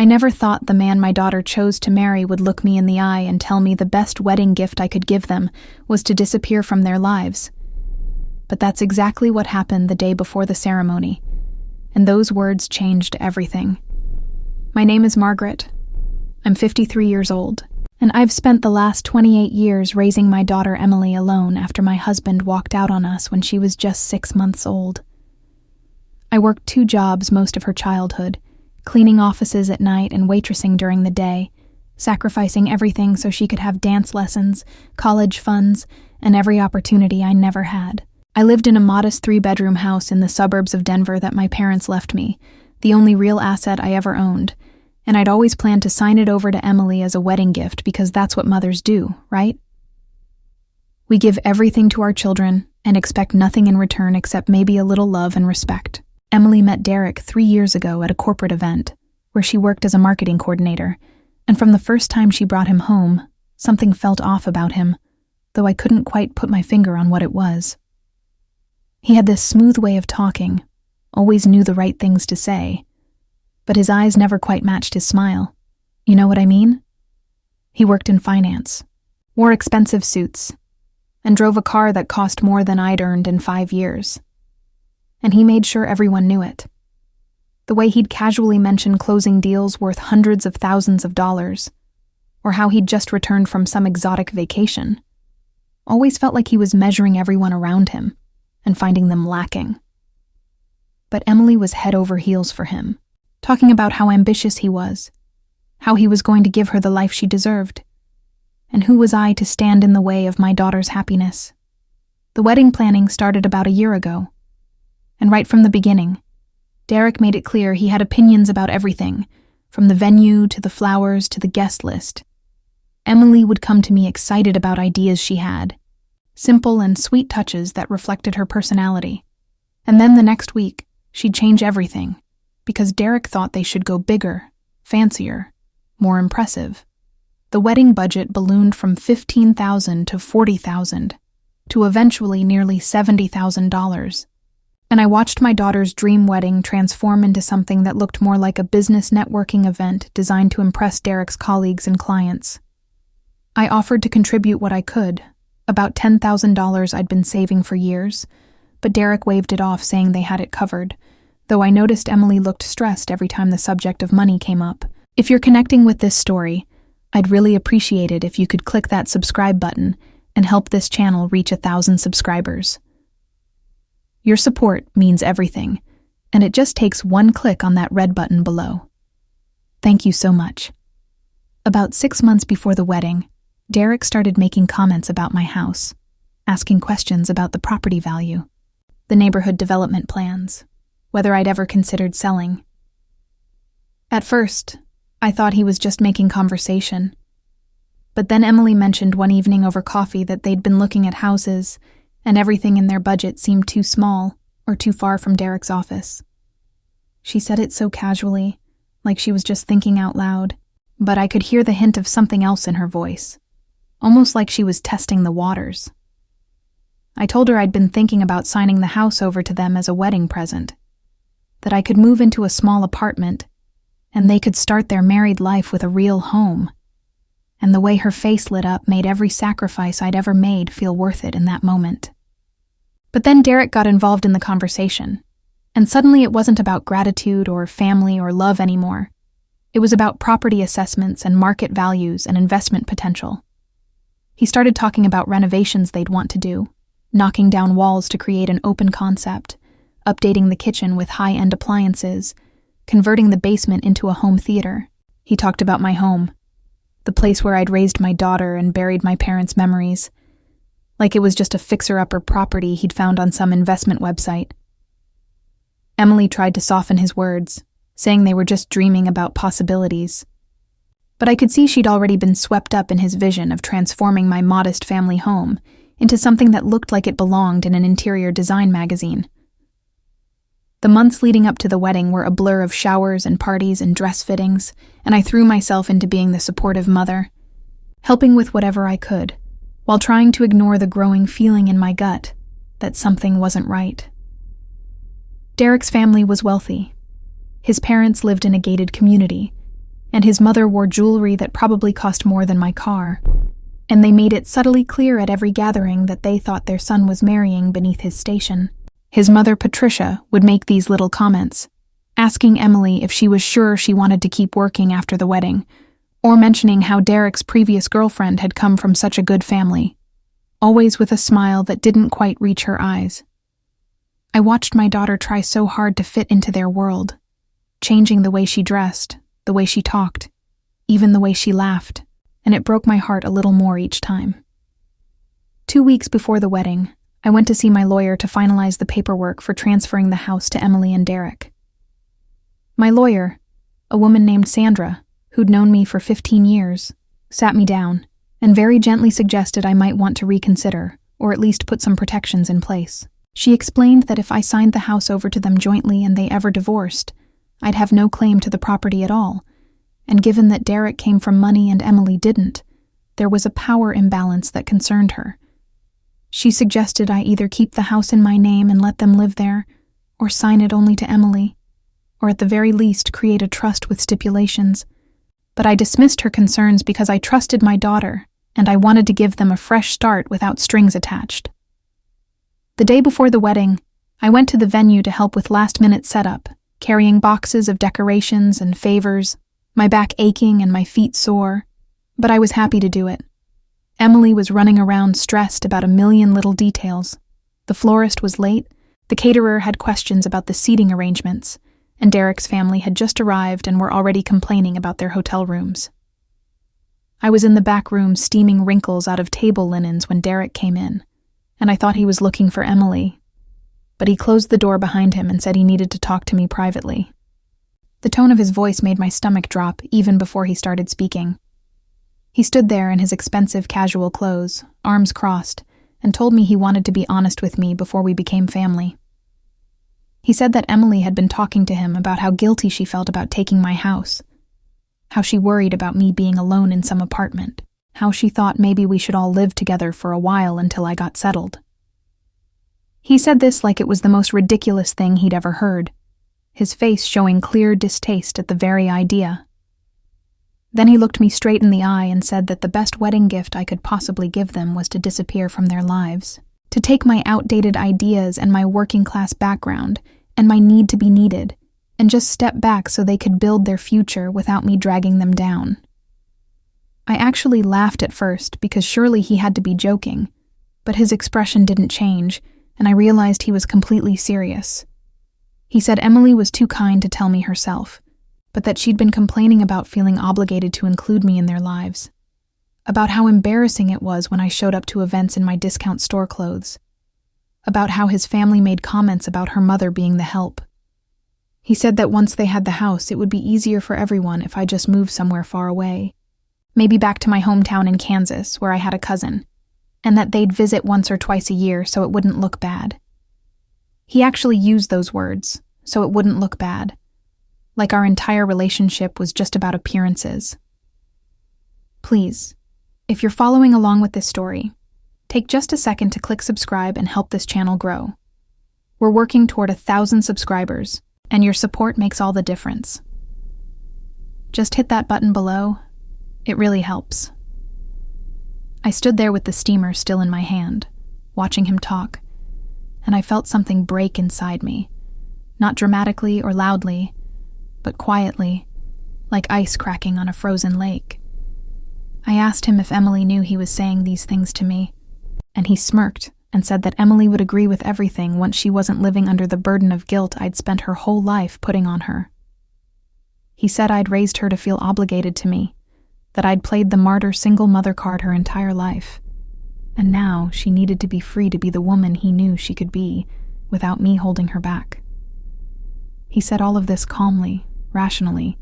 I never thought the man my daughter chose to marry would look me in the eye and tell me the best wedding gift I could give them was to disappear from their lives. But that's exactly what happened the day before the ceremony, and those words changed everything. My name is Margaret. I'm 53 years old, and I've spent the last 28 years raising my daughter Emily alone after my husband walked out on us when she was just 6 months old. I worked 2 jobs most of her childhood, cleaning offices at night and waitressing during the day, sacrificing everything so she could have dance lessons, college funds, and every opportunity I never had. I lived in a modest 3-bedroom house in the suburbs of Denver that my parents left me, the only real asset I ever owned, and I'd always planned to sign it over to Emily as a wedding gift because that's what mothers do, right? We give everything to our children and expect nothing in return except maybe a little love and respect. Emily met Derek 3 years ago at a corporate event where she worked as a marketing coordinator, and from the first time she brought him home, something felt off about him, though I couldn't quite put my finger on what it was. He had this smooth way of talking, always knew the right things to say, but his eyes never quite matched his smile. You know what I mean? He worked in finance, wore expensive suits, and drove a car that cost more than I'd earned in 5 years. And he made sure everyone knew it. The way he'd casually mention closing deals worth hundreds of thousands of dollars, or how he'd just returned from some exotic vacation, always felt like he was measuring everyone around him and finding them lacking. But Emily was head over heels for him, talking about how ambitious he was, how he was going to give her the life she deserved, and who was I to stand in the way of my daughter's happiness. The wedding planning started about a year ago, and right from the beginning, Derek made it clear he had opinions about everything, from the venue to the flowers to the guest list. Emily would come to me excited about ideas she had, simple and sweet touches that reflected her personality. And then the next week, she'd change everything, because Derek thought they should go bigger, fancier, more impressive. The wedding budget ballooned from $15,000 to $40,000, to eventually nearly $70,000. And I watched my daughter's dream wedding transform into something that looked more like a business networking event designed to impress Derek's colleagues and clients. I offered to contribute what I could, about $10,000 I'd been saving for years, but Derek waved it off saying they had it covered, though I noticed Emily looked stressed every time the subject of money came up. If you're connecting with this story, I'd really appreciate it if you could click that subscribe button and help this channel reach 1,000 subscribers. Your support means everything, and it just takes one click on that red button below. Thank you so much. About 6 months before the wedding, Derek started making comments about my house, asking questions about the property value, the neighborhood development plans, whether I'd ever considered selling. At first, I thought he was just making conversation. But then Emily mentioned one evening over coffee that they'd been looking at houses, and everything in their budget seemed too small or too far from Derek's office. She said it so casually, like she was just thinking out loud, but I could hear the hint of something else in her voice, almost like she was testing the waters. I told her I'd been thinking about signing the house over to them as a wedding present, that I could move into a small apartment, and they could start their married life with a real home. And the way her face lit up made every sacrifice I'd ever made feel worth it in that moment. But then Derek got involved in the conversation, and suddenly it wasn't about gratitude or family or love anymore. It was about property assessments and market values and investment potential. He started talking about renovations they'd want to do, knocking down walls to create an open concept, updating the kitchen with high-end appliances, converting the basement into a home theater. He talked about my home, the place where I'd raised my daughter and buried my parents' memories, like it was just a fixer-upper property he'd found on some investment website. Emily tried to soften his words, saying they were just dreaming about possibilities. But I could see she'd already been swept up in his vision of transforming my modest family home into something that looked like it belonged in an interior design magazine. The months leading up to the wedding were a blur of showers and parties and dress fittings, and I threw myself into being the supportive mother, helping with whatever I could, while trying to ignore the growing feeling in my gut that something wasn't right. Derek's family was wealthy. His parents lived in a gated community, and his mother wore jewelry that probably cost more than my car, and they made it subtly clear at every gathering that they thought their son was marrying beneath his station. His mother, Patricia, would make these little comments, asking Emily if she was sure she wanted to keep working after the wedding, or mentioning how Derek's previous girlfriend had come from such a good family, always with a smile that didn't quite reach her eyes. I watched my daughter try so hard to fit into their world, changing the way she dressed, the way she talked, even the way she laughed, and it broke my heart a little more each time. 2 weeks before the wedding, I went to see my lawyer to finalize the paperwork for transferring the house to Emily and Derek. My lawyer, a woman named Sandra, who'd known me for 15 years, sat me down and very gently suggested I might want to reconsider, or at least put some protections in place. She explained that if I signed the house over to them jointly and they ever divorced, I'd have no claim to the property at all, and given that Derek came from money and Emily didn't, there was a power imbalance that concerned her. She suggested I either keep the house in my name and let them live there, or sign it only to Emily, or at the very least create a trust with stipulations. But I dismissed her concerns because I trusted my daughter, and I wanted to give them a fresh start without strings attached. The day before the wedding, I went to the venue to help with last-minute setup, carrying boxes of decorations and favors, my back aching and my feet sore, but I was happy to do it. Emily was running around stressed about a million little details. The florist was late, the caterer had questions about the seating arrangements, and Derek's family had just arrived and were already complaining about their hotel rooms. I was in the back room steaming wrinkles out of table linens when Derek came in, and I thought he was looking for Emily, but he closed the door behind him and said he needed to talk to me privately. The tone of his voice made my stomach drop even before he started speaking. He stood there in his expensive casual clothes, arms crossed, and told me he wanted to be honest with me before we became family. He said that Emily had been talking to him about how guilty she felt about taking my house, how she worried about me being alone in some apartment, how she thought maybe we should all live together for a while until I got settled. He said this like it was the most ridiculous thing he'd ever heard, his face showing clear distaste at the very idea. Then he looked me straight in the eye and said that the best wedding gift I could possibly give them was to disappear from their lives, to take my outdated ideas and my working-class background and my need to be needed, and just step back so they could build their future without me dragging them down. I actually laughed at first because surely he had to be joking, but his expression didn't change, and I realized he was completely serious. He said Emily was too kind to tell me herself, but that she'd been complaining about feeling obligated to include me in their lives, about how embarrassing it was when I showed up to events in my discount store clothes, about how his family made comments about her mother being the help. He said that once they had the house, it would be easier for everyone if I just moved somewhere far away, maybe back to my hometown in Kansas, where I had a cousin, and that they'd visit once or twice a year so it wouldn't look bad. He actually used those words, so it wouldn't look bad, like our entire relationship was just about appearances. Please, if you're following along with this story, take just a second to click subscribe and help this channel grow. We're working toward 1,000 subscribers, and your support makes all the difference. Just hit that button below. It really helps. I stood there with the steamer still in my hand, watching him talk, and I felt something break inside me, not dramatically or loudly, but quietly, like ice cracking on a frozen lake. I asked him if Emily knew he was saying these things to me, and he smirked and said that Emily would agree with everything once she wasn't living under the burden of guilt I'd spent her whole life putting on her. He said I'd raised her to feel obligated to me, that I'd played the martyr single mother card her entire life, and now she needed to be free to be the woman he knew she could be without me holding her back. He said all of this calmly, rationally,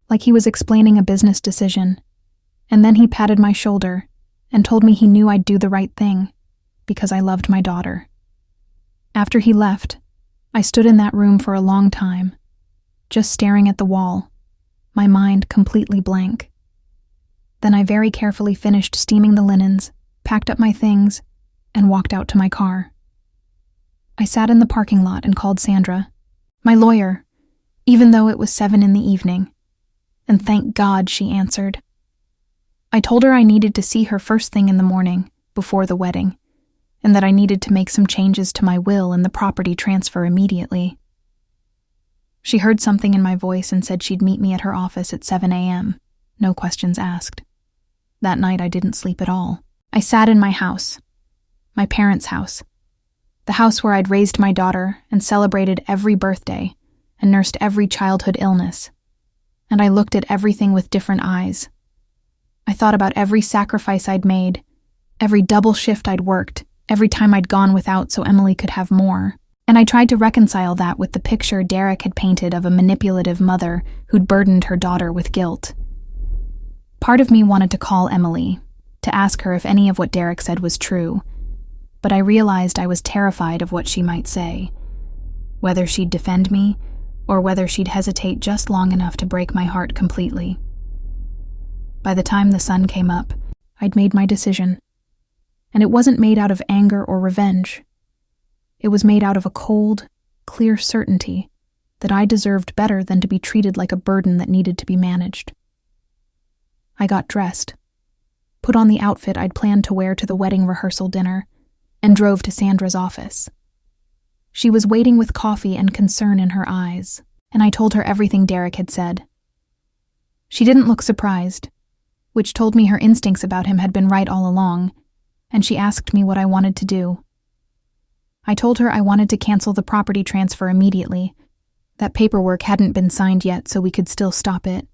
like he was explaining a business decision, and then he patted my shoulder and told me he knew I'd do the right thing because I loved my daughter. After he left, I stood in that room for a long time, just staring at the wall, my mind completely blank. Then I very carefully finished steaming the linens, packed up my things, and walked out to my car. I sat in the parking lot and called Sandra, my lawyer, even though it was 7 in the evening, and thank God, she answered. I told her I needed to see her first thing in the morning, before the wedding, and that I needed to make some changes to my will and the property transfer immediately. She heard something in my voice and said she'd meet me at her office at 7 a.m., no questions asked. That night I didn't sleep at all. I sat in my house, my parents' house, the house where I'd raised my daughter and celebrated every birthday and nursed every childhood illness, and I looked at everything with different eyes. I thought about every sacrifice I'd made, every double shift I'd worked, every time I'd gone without so Emily could have more, and I tried to reconcile that with the picture Derek had painted of a manipulative mother who'd burdened her daughter with guilt. Part of me wanted to call Emily, to ask her if any of what Derek said was true, but I realized I was terrified of what she might say, whether she'd defend me or whether she'd hesitate just long enough to break my heart completely. By the time the sun came up, I'd made my decision, and it wasn't made out of anger or revenge. It was made out of a cold, clear certainty that I deserved better than to be treated like a burden that needed to be managed. I got dressed, put on the outfit I'd planned to wear to the wedding rehearsal dinner, and drove to Sandra's office. She was waiting with coffee and concern in her eyes, and I told her everything Derek had said. She didn't look surprised, which told me her instincts about him had been right all along, and she asked me what I wanted to do. I told her I wanted to cancel the property transfer immediately. That paperwork hadn't been signed yet, so we could still stop it,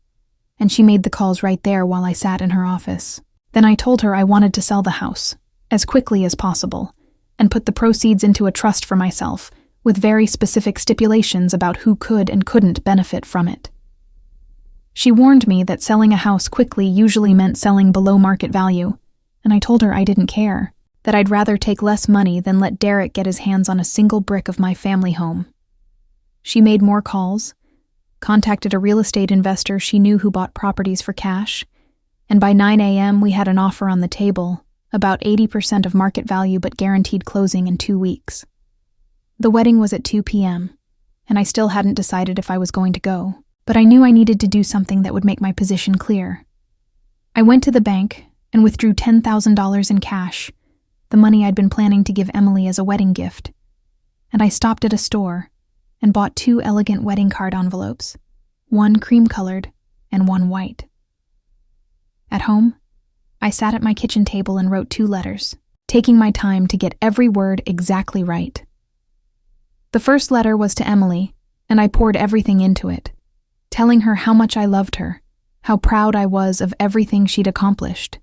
and she made the calls right there while I sat in her office. Then I told her I wanted to sell the house, as quickly as possible, and put the proceeds into a trust for myself, with very specific stipulations about who could and couldn't benefit from it. She warned me that selling a house quickly usually meant selling below market value, and I told her I didn't care, that I'd rather take less money than let Derek get his hands on a single brick of my family home. She made more calls, contacted a real estate investor she knew who bought properties for cash, and by 9 a.m. we had an offer on the table, about 80% of market value but guaranteed closing in 2 weeks. The wedding was at 2 p.m., and I still hadn't decided if I was going to go, but I knew I needed to do something that would make my position clear. I went to the bank and withdrew $10,000 in cash, the money I'd been planning to give Emily as a wedding gift, and I stopped at a store and bought 2 elegant wedding card envelopes, one cream-colored and one white. At home, I sat at my kitchen table and wrote 2 letters, taking my time to get every word exactly right. The first letter was to Emily, and I poured everything into it, telling her how much I loved her, how proud I was of everything she'd accomplished,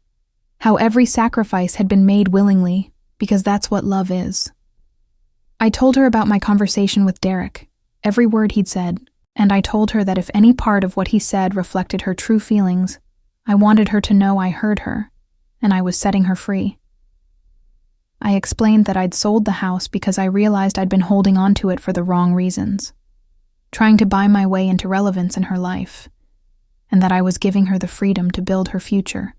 how every sacrifice had been made willingly, because that's what love is. I told her about my conversation with Derek, every word he'd said, and I told her that if any part of what he said reflected her true feelings, I wanted her to know I heard her, and I was setting her free. I explained that I'd sold the house because I realized I'd been holding on to it for the wrong reasons, trying to buy my way into relevance in her life, and that I was giving her the freedom to build her future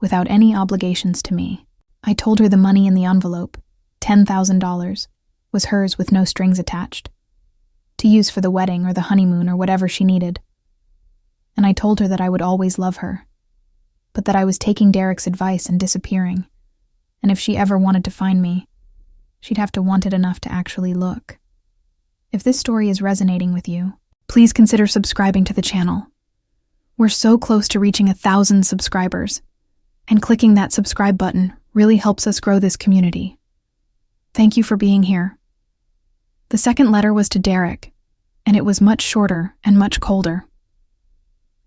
without any obligations to me. I told her the money in the envelope, $10,000, was hers with no strings attached, to use for the wedding or the honeymoon or whatever she needed. And I told her that I would always love her, but that I was taking Derek's advice and disappearing, and if she ever wanted to find me, she'd have to want it enough to actually look. If this story is resonating with you, please consider subscribing to the channel. We're so close to reaching 1,000 subscribers, and clicking that subscribe button really helps us grow this community. Thank you for being here. The second letter was to Derek, and it was much shorter and much colder.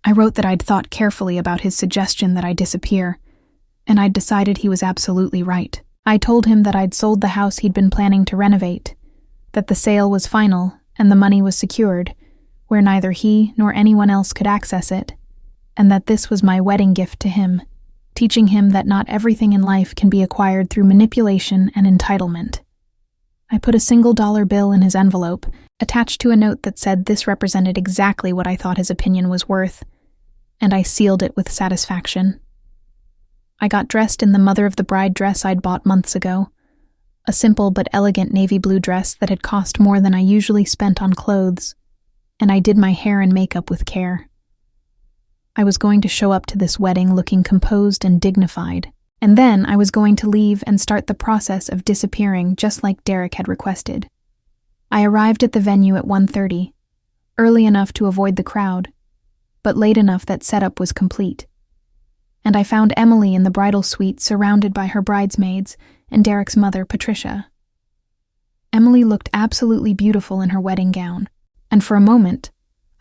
I wrote that I'd thought carefully about his suggestion that I disappear, and I'd decided he was absolutely right. I told him that I'd sold the house he'd been planning to renovate, that the sale was final and the money was secured, where neither he nor anyone else could access it, and that this was my wedding gift to him, teaching him that not everything in life can be acquired through manipulation and entitlement. I put a single dollar bill in his envelope, attached to a note that said this represented exactly what I thought his opinion was worth, and I sealed it with satisfaction. I got dressed in the mother-of-the-bride dress I'd bought months ago, a simple but elegant navy blue dress that had cost more than I usually spent on clothes, and I did my hair and makeup with care. I was going to show up to this wedding looking composed and dignified, and then I was going to leave and start the process of disappearing just like Derek had requested. I arrived at the venue at 1:30, early enough to avoid the crowd, but late enough that setup was complete. And I found Emily in the bridal suite surrounded by her bridesmaids and Derek's mother, Patricia. Emily looked absolutely beautiful in her wedding gown, and for a moment,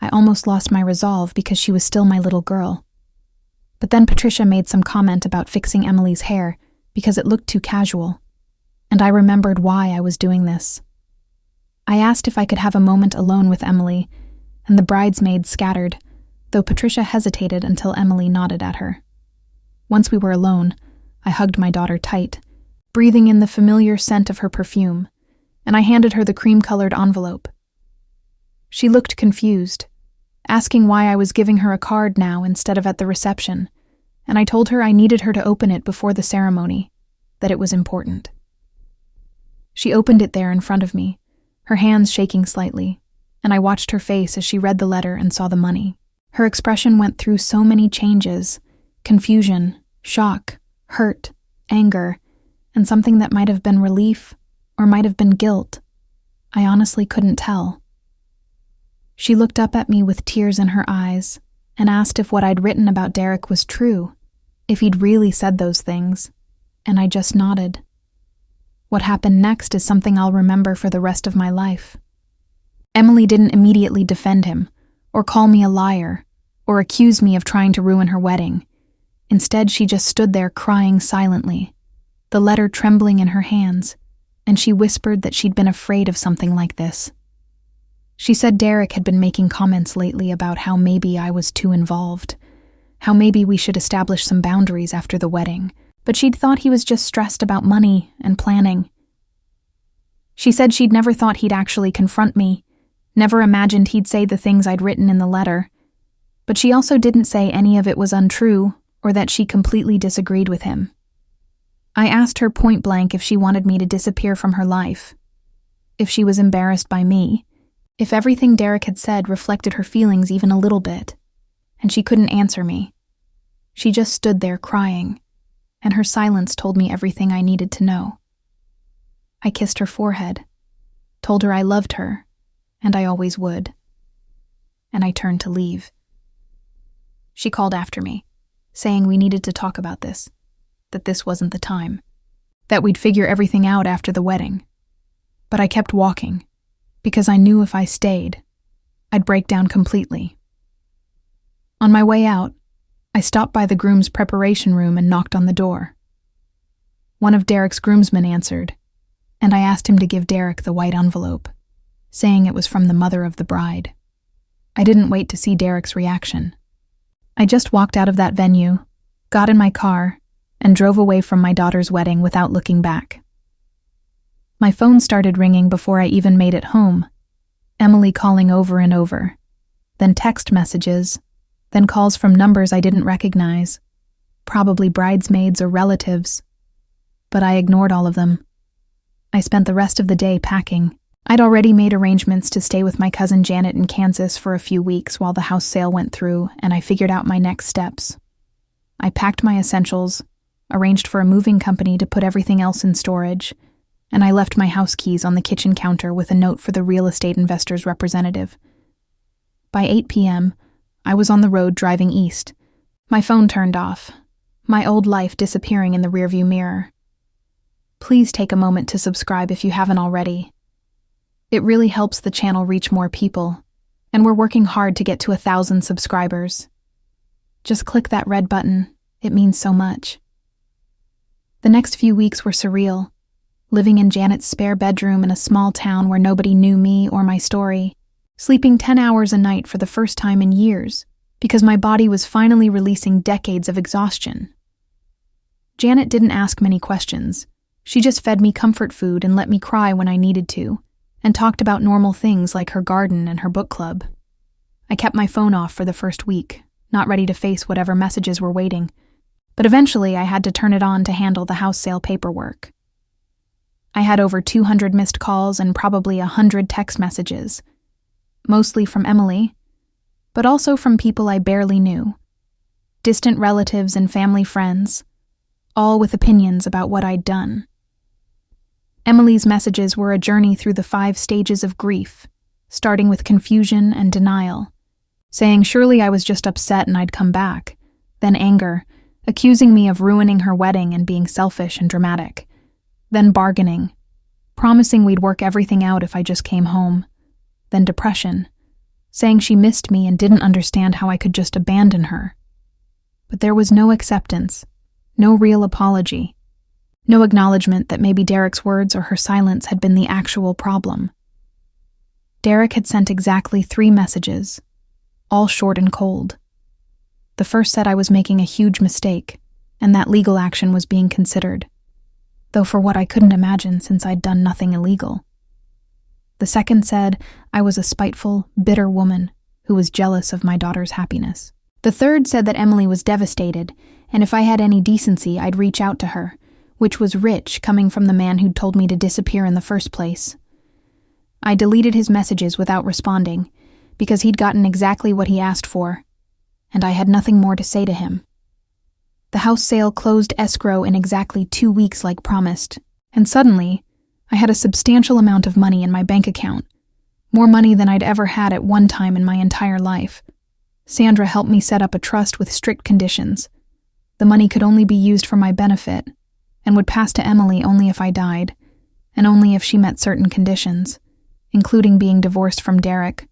I almost lost my resolve because she was still my little girl. But then Patricia made some comment about fixing Emily's hair because it looked too casual, and I remembered why I was doing this. I asked if I could have a moment alone with Emily, and the bridesmaids scattered, though Patricia hesitated until Emily nodded at her. Once we were alone, I hugged my daughter tight, breathing in the familiar scent of her perfume, and I handed her the cream-colored envelope. She looked confused, asking why I was giving her a card now instead of at the reception, and I told her I needed her to open it before the ceremony, that it was important. She opened it there in front of me, her hands shaking slightly, and I watched her face as she read the letter and saw the money. Her expression went through so many changes: confusion, shock, hurt, anger, and something that might have been relief or might have been guilt. I honestly couldn't tell. She looked up at me with tears in her eyes and asked if what I'd written about Derek was true, if he'd really said those things, and I just nodded. What happened next is something I'll remember for the rest of my life. Emily didn't immediately defend him, or call me a liar, or accuse me of trying to ruin her wedding. Instead, she just stood there crying silently, the letter trembling in her hands, and she whispered that she'd been afraid of something like this. She said Derek had been making comments lately about how maybe I was too involved, how maybe we should establish some boundaries after the wedding, but she'd thought he was just stressed about money and planning. She said she'd never thought he'd actually confront me, never imagined he'd say the things I'd written in the letter, but she also didn't say any of it was untrue or that she completely disagreed with him. I asked her point blank if she wanted me to disappear from her life, if she was embarrassed by me, if everything Derek had said reflected her feelings even a little bit, and she couldn't answer me. She just stood there crying, and her silence told me everything I needed to know. I kissed her forehead, told her I loved her, and I always would, and I turned to leave. She called after me, saying we needed to talk about this, that this wasn't the time, that we'd figure everything out after the wedding. But I kept walking, because I knew if I stayed, I'd break down completely. On my way out, I stopped by the groom's preparation room and knocked on the door. One of Derek's groomsmen answered, and I asked him to give Derek the white envelope, saying it was from the mother of the bride. I didn't wait to see Derek's reaction. I just walked out of that venue, got in my car, and drove away from my daughter's wedding without looking back. My phone started ringing before I even made it home, Emily calling over and over, then text messages, then calls from numbers I didn't recognize, probably bridesmaids or relatives. But I ignored all of them. I spent the rest of the day packing. I'd already made arrangements to stay with my cousin Janet in Kansas for a few weeks while the house sale went through, and I figured out my next steps. I packed my essentials, arranged for a moving company to put everything else in storage, and I left my house keys on the kitchen counter with a note for the real estate investor's representative. By 8 p.m., I was on the road driving east, my phone turned off, my old life disappearing in the rearview mirror. Please take a moment to subscribe if you haven't already. It really helps the channel reach more people, and we're working hard to get to 1,000 subscribers. Just click that red button, it means so much. The next few weeks were surreal, living in Janet's spare bedroom in a small town where nobody knew me or my story, sleeping 10 hours a night for the first time in years, because my body was finally releasing decades of exhaustion. Janet didn't ask many questions. She just fed me comfort food and let me cry when I needed to, and talked about normal things like her garden and her book club. I kept my phone off for the first week, not ready to face whatever messages were waiting, but eventually I had to turn it on to handle the house sale paperwork. I had over 200 missed calls and probably 100 text messages, mostly from Emily, but also from people I barely knew, distant relatives and family friends, all with opinions about what I'd done. Emily's messages were a journey through the 5 stages of grief, starting with confusion and denial, saying surely I was just upset and I'd come back, then anger, accusing me of ruining her wedding and being selfish and dramatic, then bargaining, promising we'd work everything out if I just came home, then depression, saying she missed me and didn't understand how I could just abandon her. But there was no acceptance, no real apology, no acknowledgement that maybe Derek's words or her silence had been the actual problem. Derek had sent exactly 3 messages, all short and cold. The first said I was making a huge mistake, and that legal action was being considered, though for what I couldn't imagine since I'd done nothing illegal. The second said I was a spiteful, bitter woman who was jealous of my daughter's happiness. The third said that Emily was devastated, and if I had any decency, I'd reach out to her, which was rich coming from the man who'd told me to disappear in the first place. I deleted his messages without responding, because he'd gotten exactly what he asked for, and I had nothing more to say to him. The house sale closed escrow in exactly 2 weeks like promised, and suddenly, I had a substantial amount of money in my bank account, more money than I'd ever had at one time in my entire life. Sandra helped me set up a trust with strict conditions. The money could only be used for my benefit, and would pass to Emily only if I died, and only if she met certain conditions, including being divorced from Derek,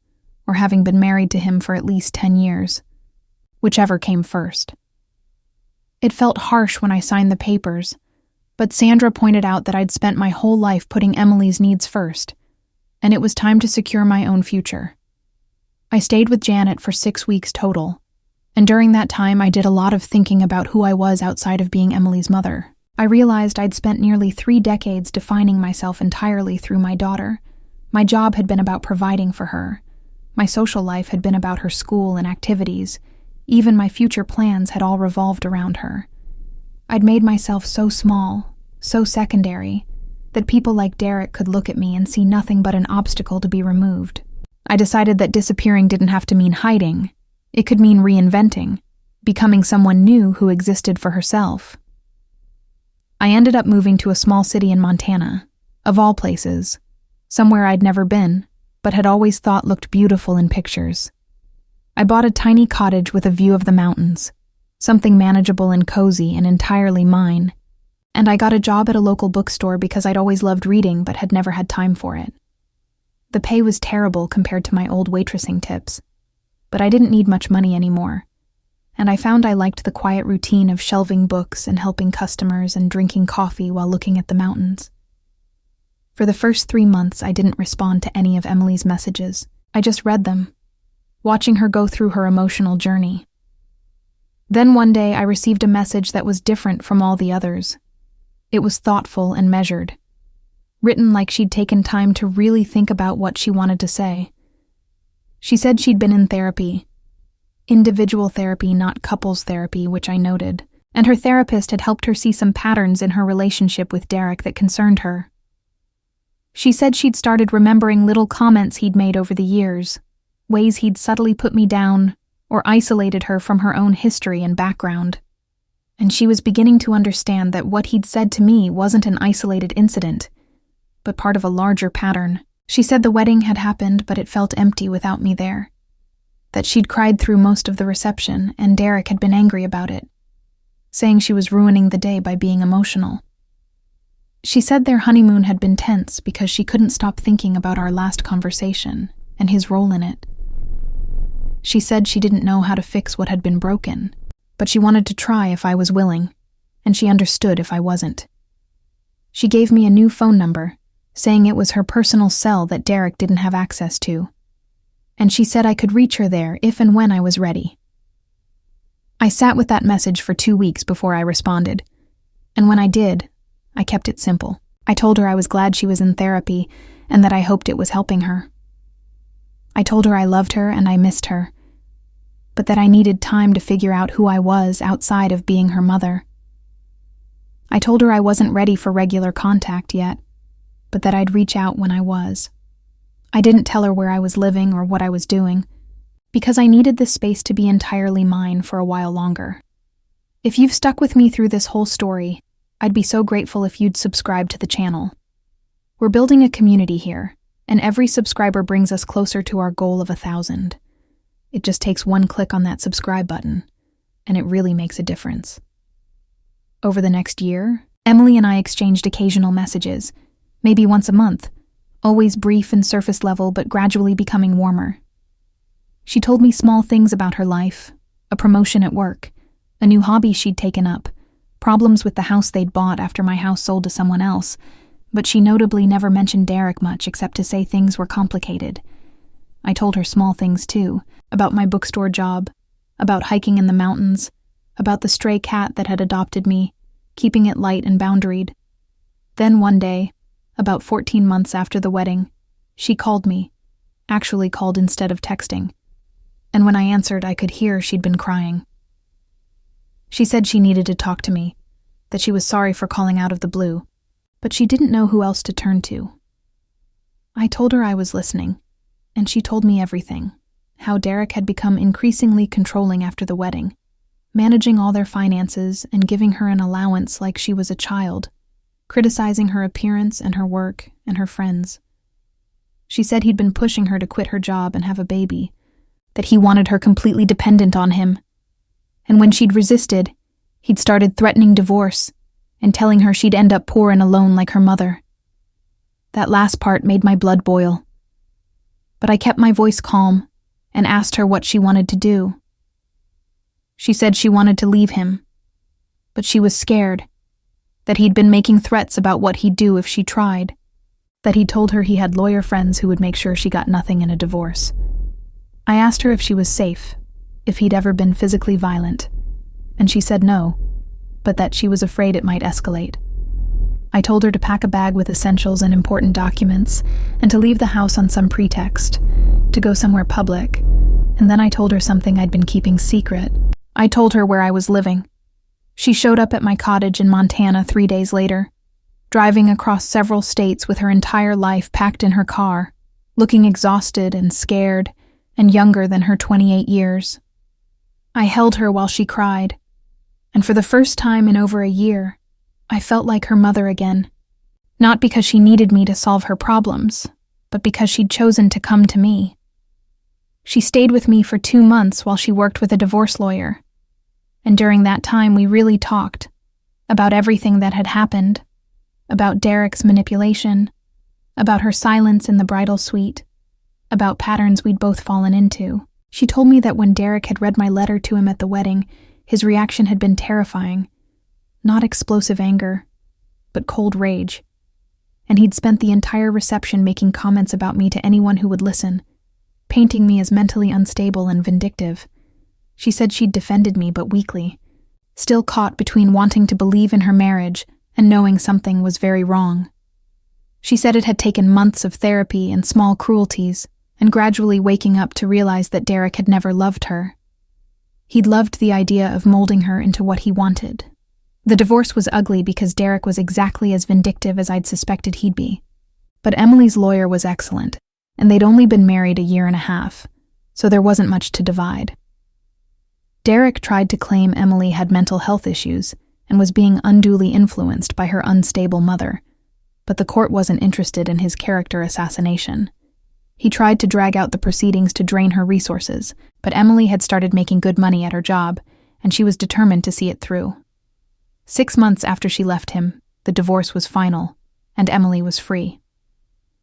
or having been married to him for at least 10 years, whichever came first. It felt harsh when I signed the papers, but Sandra pointed out that I'd spent my whole life putting Emily's needs first, and it was time to secure my own future. I stayed with Janet for 6 weeks total, and during that time I did a lot of thinking about who I was outside of being Emily's mother. I realized I'd spent nearly 3 decades defining myself entirely through my daughter. My job had been about providing for her. My social life had been about her school and activities. Even my future plans had all revolved around her. I'd made myself so small, so secondary, that people like Derek could look at me and see nothing but an obstacle to be removed. I decided that disappearing didn't have to mean hiding. It could mean reinventing, becoming someone new who existed for herself. I ended up moving to a small city in Montana, of all places, somewhere I'd never been, but had always thought looked beautiful in pictures. I bought a tiny cottage with a view of the mountains, something manageable and cozy and entirely mine, and I got a job at a local bookstore because I'd always loved reading but had never had time for it. The pay was terrible compared to my old waitressing tips, but I didn't need much money anymore, and I found I liked the quiet routine of shelving books and helping customers and drinking coffee while looking at the mountains. For the first 3 months, I didn't respond to any of Emily's messages. I just read them, watching her go through her emotional journey. Then one day, I received a message that was different from all the others. It was thoughtful and measured, written like she'd taken time to really think about what she wanted to say. She said she'd been in therapy, individual therapy, not couples therapy, which I noted, and her therapist had helped her see some patterns in her relationship with Derek that concerned her. She said she'd started remembering little comments he'd made over the years, ways he'd subtly put me down or isolated her from her own history and background. And she was beginning to understand that what he'd said to me wasn't an isolated incident, but part of a larger pattern. She said the wedding had happened, but it felt empty without me there. That she'd cried through most of the reception, and Derek had been angry about it, saying she was ruining the day by being emotional. She said their honeymoon had been tense because she couldn't stop thinking about our last conversation and his role in it. She said she didn't know how to fix what had been broken, but she wanted to try if I was willing, and she understood if I wasn't. She gave me a new phone number, saying it was her personal cell that Derek didn't have access to, and she said I could reach her there if and when I was ready. I sat with that message for 2 weeks before I responded, and when I did, I kept it simple. I told her I was glad she was in therapy and that I hoped it was helping her. I told her I loved her and I missed her, but that I needed time to figure out who I was outside of being her mother. I told her I wasn't ready for regular contact yet, but that I'd reach out when I was. I didn't tell her where I was living or what I was doing, because I needed this space to be entirely mine for a while longer. If you've stuck with me through this whole story, I'd be so grateful if you'd subscribe to the channel. We're building a community here, and every subscriber brings us closer to our goal of 1,000. It just takes one click on that subscribe button, and it really makes a difference. Over the next year, Emily and I exchanged occasional messages, maybe once a month, always brief and surface level but gradually becoming warmer. She told me small things about her life, a promotion at work, a new hobby she'd taken up, problems with the house they'd bought after my house sold to someone else, but she notably never mentioned Derek much except to say things were complicated. I told her small things too, about my bookstore job, about hiking in the mountains, about the stray cat that had adopted me, keeping it light and boundaried. Then one day, about 14 months after the wedding, she called me, actually called instead of texting, and when I answered, I could hear she'd been crying. She said she needed to talk to me, that she was sorry for calling out of the blue, but she didn't know who else to turn to. I told her I was listening, and she told me everything, how Derek had become increasingly controlling after the wedding, managing all their finances and giving her an allowance like she was a child, criticizing her appearance and her work and her friends. She said he'd been pushing her to quit her job and have a baby, that he wanted her completely dependent on him, and when she'd resisted, he'd started threatening divorce and telling her she'd end up poor and alone like her mother. That last part made my blood boil. But I kept my voice calm and asked her what she wanted to do. She said she wanted to leave him, but she was scared, that he'd been making threats about what he'd do if she tried, that he told her he had lawyer friends who would make sure she got nothing in a divorce. I asked her if she was safe, if he'd ever been physically violent, and she said no, but that she was afraid it might escalate. I told her to pack a bag with essentials and important documents, and to leave the house on some pretext, to go somewhere public, and then I told her something I'd been keeping secret. I told her where I was living. She showed up at my cottage in Montana 3 days later, driving across several states with her entire life packed in her car, looking exhausted and scared, and younger than her 28 years. I held her while she cried, and for the first time in over a year, I felt like her mother again, not because she needed me to solve her problems, but because she'd chosen to come to me. She stayed with me for 2 months while she worked with a divorce lawyer, and during that time we really talked about everything that had happened, about Derek's manipulation, about her silence in the bridal suite, about patterns we'd both fallen into. She told me that when Derek had read my letter to him at the wedding, his reaction had been terrifying. Not explosive anger, but cold rage. And he'd spent the entire reception making comments about me to anyone who would listen, painting me as mentally unstable and vindictive. She said she'd defended me, but weakly, still caught between wanting to believe in her marriage and knowing something was very wrong. She said it had taken months of therapy and small cruelties, and gradually waking up to realize that Derek had never loved her. He'd loved the idea of molding her into what he wanted. The divorce was ugly because Derek was exactly as vindictive as I'd suspected he'd be. But Emily's lawyer was excellent, and they'd only been married a year and a half, so there wasn't much to divide. Derek tried to claim Emily had mental health issues and was being unduly influenced by her unstable mother, but the court wasn't interested in his character assassination. He tried to drag out the proceedings to drain her resources, but Emily had started making good money at her job, and she was determined to see it through. 6 months after she left him, the divorce was final, and Emily was free.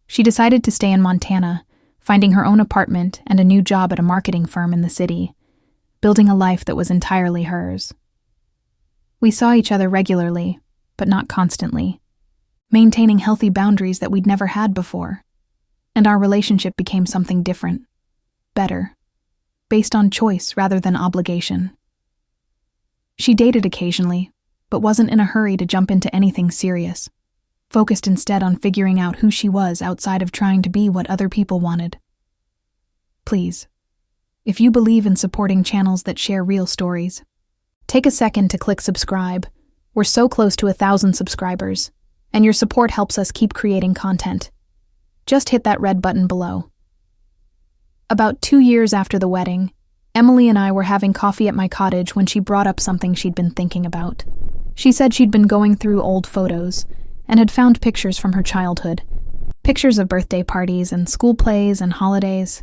She decided to stay in Montana, finding her own apartment and a new job at a marketing firm in the city, building a life that was entirely hers. We saw each other regularly, but not constantly, maintaining healthy boundaries that we'd never had before. And our relationship became something different, better, based on choice rather than obligation. She dated occasionally, but wasn't in a hurry to jump into anything serious, focused instead on figuring out who she was outside of trying to be what other people wanted. Please, if you believe in supporting channels that share real stories, take a second to click subscribe. We're so close to 1,000 subscribers, and your support helps us keep creating content. Just hit that red button below. About 2 years after the wedding, Emily and I were having coffee at my cottage when she brought up something she'd been thinking about. She said she'd been going through old photos and had found pictures from her childhood. Pictures of birthday parties and school plays and holidays.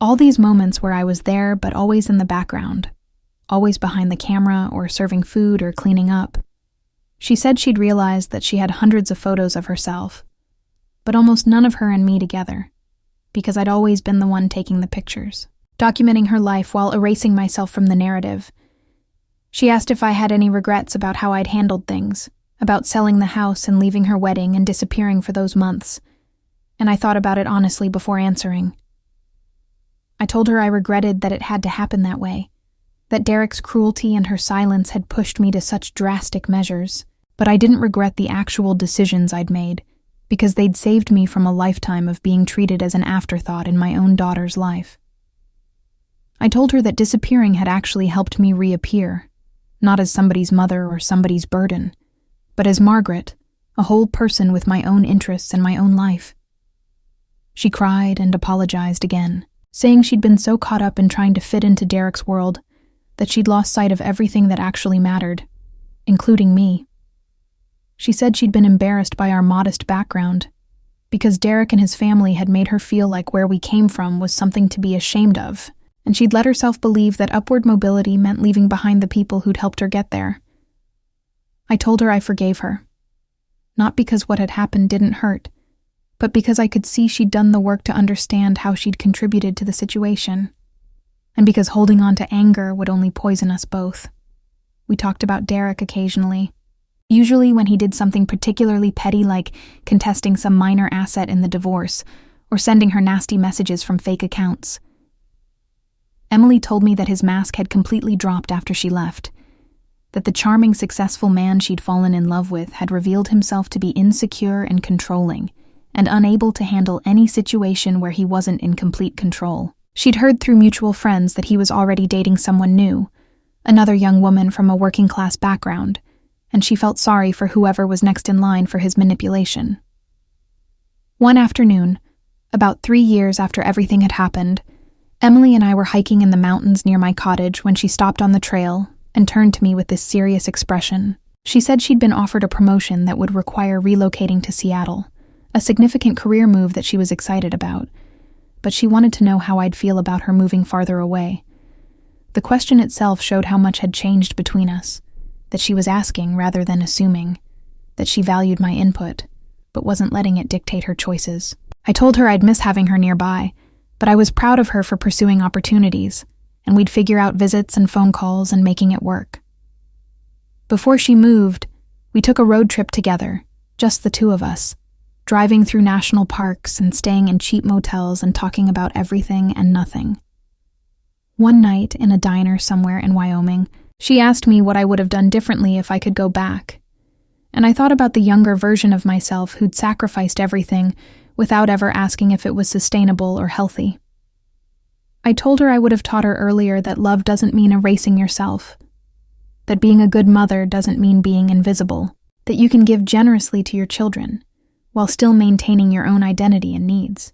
All these moments where I was there but always in the background, always behind the camera or serving food or cleaning up. She said she'd realized that she had hundreds of photos of herself, but almost none of her and me together, because I'd always been the one taking the pictures, documenting her life while erasing myself from the narrative. She asked if I had any regrets about how I'd handled things, about selling the house and leaving her wedding and disappearing for those months, and I thought about it honestly before answering. I told her I regretted that it had to happen that way, that Derek's cruelty and her silence had pushed me to such drastic measures, but I didn't regret the actual decisions I'd made, because they'd saved me from a lifetime of being treated as an afterthought in my own daughter's life. I told her that disappearing had actually helped me reappear, not as somebody's mother or somebody's burden, but as Margaret, a whole person with my own interests and my own life. She cried and apologized again, saying she'd been so caught up in trying to fit into Derek's world that she'd lost sight of everything that actually mattered, including me. She said she'd been embarrassed by our modest background, because Derek and his family had made her feel like where we came from was something to be ashamed of, and she'd let herself believe that upward mobility meant leaving behind the people who'd helped her get there. I told her I forgave her, not because what had happened didn't hurt, but because I could see she'd done the work to understand how she'd contributed to the situation, and because holding on to anger would only poison us both. We talked about Derek occasionally, usually when he did something particularly petty like contesting some minor asset in the divorce or sending her nasty messages from fake accounts. Emily told me that his mask had completely dropped after she left, that the charming, successful man she'd fallen in love with had revealed himself to be insecure and controlling, and unable to handle any situation where he wasn't in complete control. She'd heard through mutual friends that he was already dating someone new, another young woman from a working-class background, and she felt sorry for whoever was next in line for his manipulation. One afternoon, about 3 years after everything had happened, Emily and I were hiking in the mountains near my cottage when she stopped on the trail and turned to me with this serious expression. She said she'd been offered a promotion that would require relocating to Seattle, a significant career move that she was excited about, but she wanted to know how I'd feel about her moving farther away. The question itself showed how much had changed between us, that she was asking rather than assuming, that she valued my input, but wasn't letting it dictate her choices. I told her I'd miss having her nearby, but I was proud of her for pursuing opportunities, and we'd figure out visits and phone calls and making it work. Before she moved, we took a road trip together, just the two of us, driving through national parks and staying in cheap motels and talking about everything and nothing. One night, in a diner somewhere in Wyoming, she asked me what I would have done differently if I could go back, and I thought about the younger version of myself who'd sacrificed everything without ever asking if it was sustainable or healthy. I told her I would have taught her earlier that love doesn't mean erasing yourself, that being a good mother doesn't mean being invisible, that you can give generously to your children, while still maintaining your own identity and needs.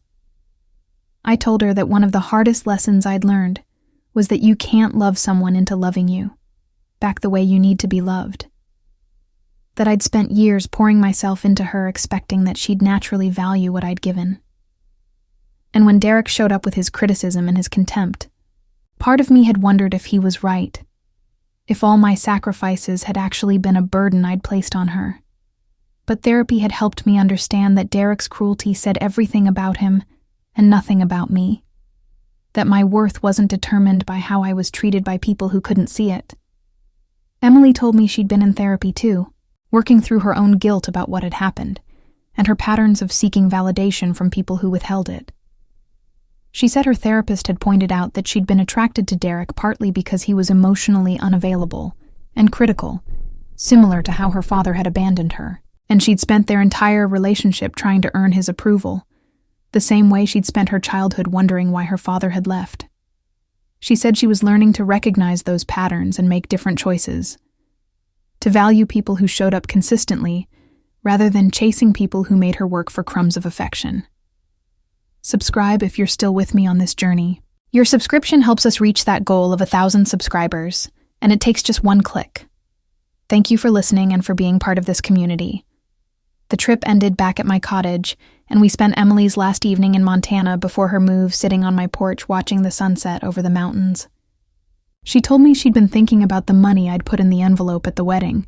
I told her that one of the hardest lessons I'd learned was that you can't love someone into loving you, back the way you need to be loved. That I'd spent years pouring myself into her expecting that she'd naturally value what I'd given. And when Derek showed up with his criticism and his contempt, part of me had wondered if he was right, if all my sacrifices had actually been a burden I'd placed on her. But therapy had helped me understand that Derek's cruelty said everything about him and nothing about me, that my worth wasn't determined by how I was treated by people who couldn't see it. Emily told me she'd been in therapy too, working through her own guilt about what had happened, and her patterns of seeking validation from people who withheld it. She said her therapist had pointed out that she'd been attracted to Derek partly because he was emotionally unavailable and critical, similar to how her father had abandoned her, and she'd spent their entire relationship trying to earn his approval, the same way she'd spent her childhood wondering why her father had left. She said she was learning to recognize those patterns and make different choices, to value people who showed up consistently, rather than chasing people who made her work for crumbs of affection. Subscribe if you're still with me on this journey. Your subscription helps us reach that goal of 1,000 subscribers, and it takes just one click. Thank you for listening and for being part of this community. The trip ended back at my cottage, and we spent Emily's last evening in Montana before her move sitting on my porch watching the sunset over the mountains. She told me she'd been thinking about the money I'd put in the envelope at the wedding,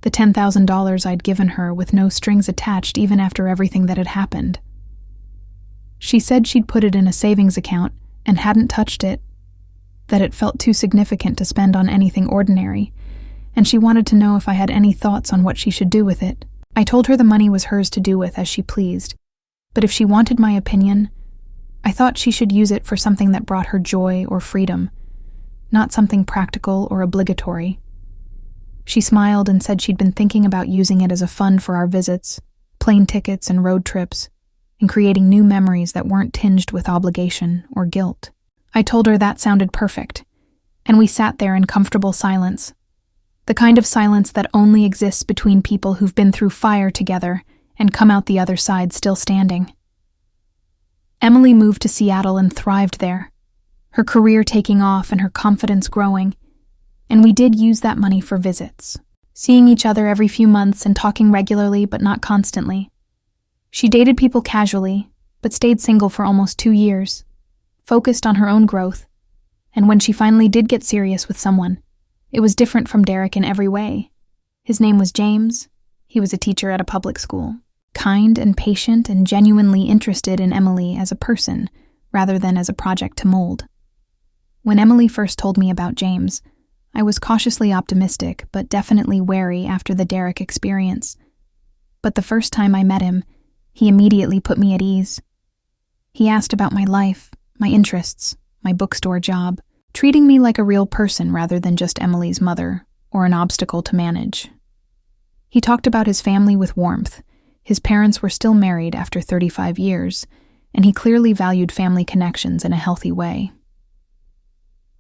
the $10,000 I'd given her with no strings attached even after everything that had happened. She said she'd put it in a savings account and hadn't touched it, that it felt too significant to spend on anything ordinary, and she wanted to know if I had any thoughts on what she should do with it. I told her the money was hers to do with as she pleased, but if she wanted my opinion, I thought she should use it for something that brought her joy or freedom, not something practical or obligatory. She smiled and said she'd been thinking about using it as a fund for our visits, plane tickets and road trips, and creating new memories that weren't tinged with obligation or guilt. I told her that sounded perfect, and we sat there in comfortable silence, the kind of silence that only exists between people who've been through fire together and come out the other side still standing. Emily moved to Seattle and thrived there, her career taking off and her confidence growing, and we did use that money for visits, seeing each other every few months and talking regularly but not constantly. She dated people casually, but stayed single for almost 2 years, focused on her own growth, and when she finally did get serious with someone, it was different from Derek in every way. His name was James. He was a teacher at a public school, kind and patient and genuinely interested in Emily as a person, rather than as a project to mold. When Emily first told me about James, I was cautiously optimistic, but definitely wary after the Derek experience. But the first time I met him, he immediately put me at ease. He asked about my life, my interests, my bookstore job, treating me like a real person rather than just Emily's mother or an obstacle to manage. He talked about his family with warmth. His parents were still married after 35 years, and he clearly valued family connections in a healthy way.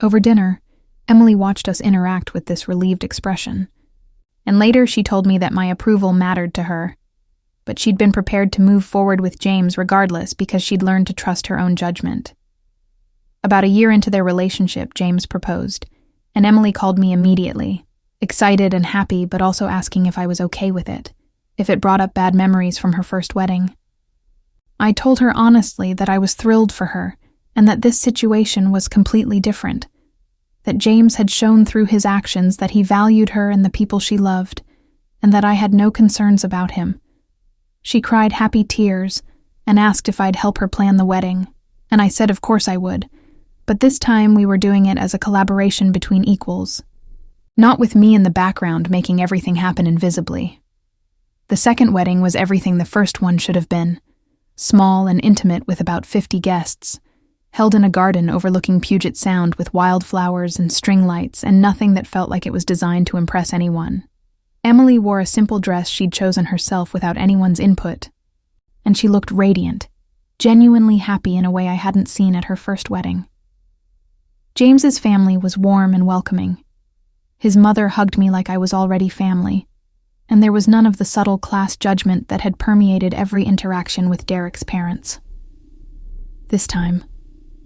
Over dinner, Emily watched us interact with this relieved expression, and later she told me that my approval mattered to her, but she'd been prepared to move forward with James regardless because she'd learned to trust her own judgment. About a year into their relationship, James proposed, and Emily called me immediately, excited and happy, but also asking if I was okay with it, if it brought up bad memories from her first wedding. I told her honestly that I was thrilled for her, and that this situation was completely different, that James had shown through his actions that he valued her and the people she loved, and that I had no concerns about him. She cried happy tears and asked if I'd help her plan the wedding, and I said of course I would, but this time we were doing it as a collaboration between equals, not with me in the background making everything happen invisibly. The second wedding was everything the first one should have been, small and intimate with about 50 guests, held in a garden overlooking Puget Sound with wildflowers and string lights and nothing that felt like it was designed to impress anyone. Emily wore a simple dress she'd chosen herself without anyone's input, and she looked radiant, genuinely happy in a way I hadn't seen at her first wedding. James's family was warm and welcoming. His mother hugged me like I was already family, and there was none of the subtle class judgment that had permeated every interaction with Derek's parents. This time,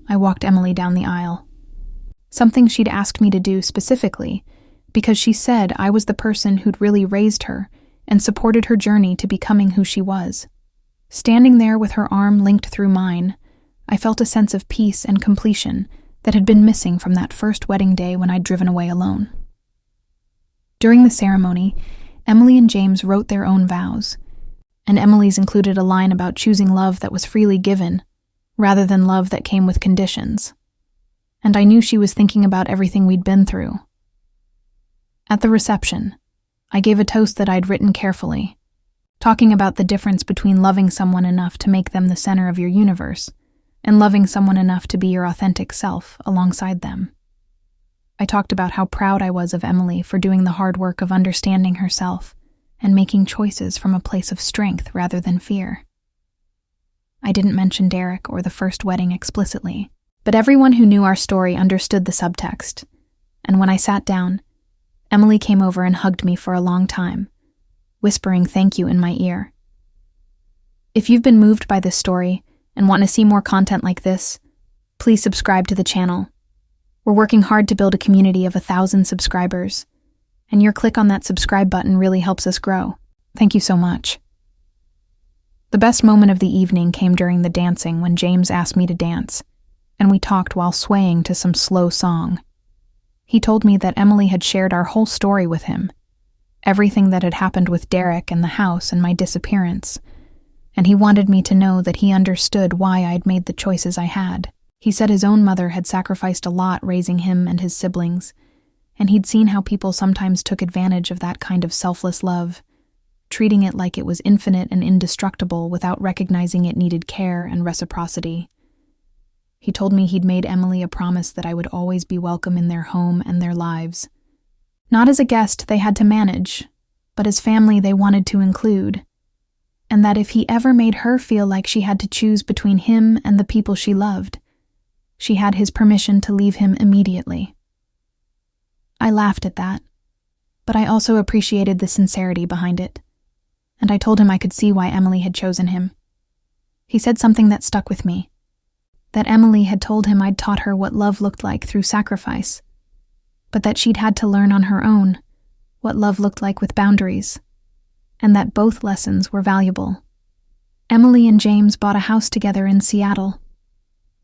I walked Emily down the aisle, something she'd asked me to do specifically because she said I was the person who'd really raised her and supported her journey to becoming who she was. Standing there with her arm linked through mine, I felt a sense of peace and completion that had been missing from that first wedding day when I'd driven away alone. During the ceremony, Emily and James wrote their own vows, and Emily's included a line about choosing love that was freely given, rather than love that came with conditions. And I knew she was thinking about everything we'd been through. At the reception, I gave a toast that I'd written carefully, talking about the difference between loving someone enough to make them the center of your universe and loving someone enough to be your authentic self alongside them. I talked about how proud I was of Emily for doing the hard work of understanding herself and making choices from a place of strength rather than fear. I didn't mention Derek or the first wedding explicitly, but everyone who knew our story understood the subtext, and when I sat down, Emily came over and hugged me for a long time, whispering thank you in my ear. If you've been moved by this story and want to see more content like this, please subscribe to the channel. We're working hard to build a community of 1,000 subscribers, and your click on that subscribe button really helps us grow. Thank you so much. The best moment of the evening came during the dancing when James asked me to dance, and we talked while swaying to some slow song. He told me that Emily had shared our whole story with him, everything that had happened with Derek and the house and my disappearance, and he wanted me to know that he understood why I'd made the choices I had. He said his own mother had sacrificed a lot raising him and his siblings, and he'd seen how people sometimes took advantage of that kind of selfless love, treating it like it was infinite and indestructible without recognizing it needed care and reciprocity. He told me he'd made Emily a promise that I would always be welcome in their home and their lives. Not as a guest they had to manage, but as family they wanted to include, and that if he ever made her feel like she had to choose between him and the people she loved, she had his permission to leave him immediately. I laughed at that, but I also appreciated the sincerity behind it, and I told him I could see why Emily had chosen him. He said something that stuck with me, that Emily had told him I'd taught her what love looked like through sacrifice, but that she'd had to learn on her own what love looked like with boundaries, and that both lessons were valuable. Emily and James bought a house together in Seattle,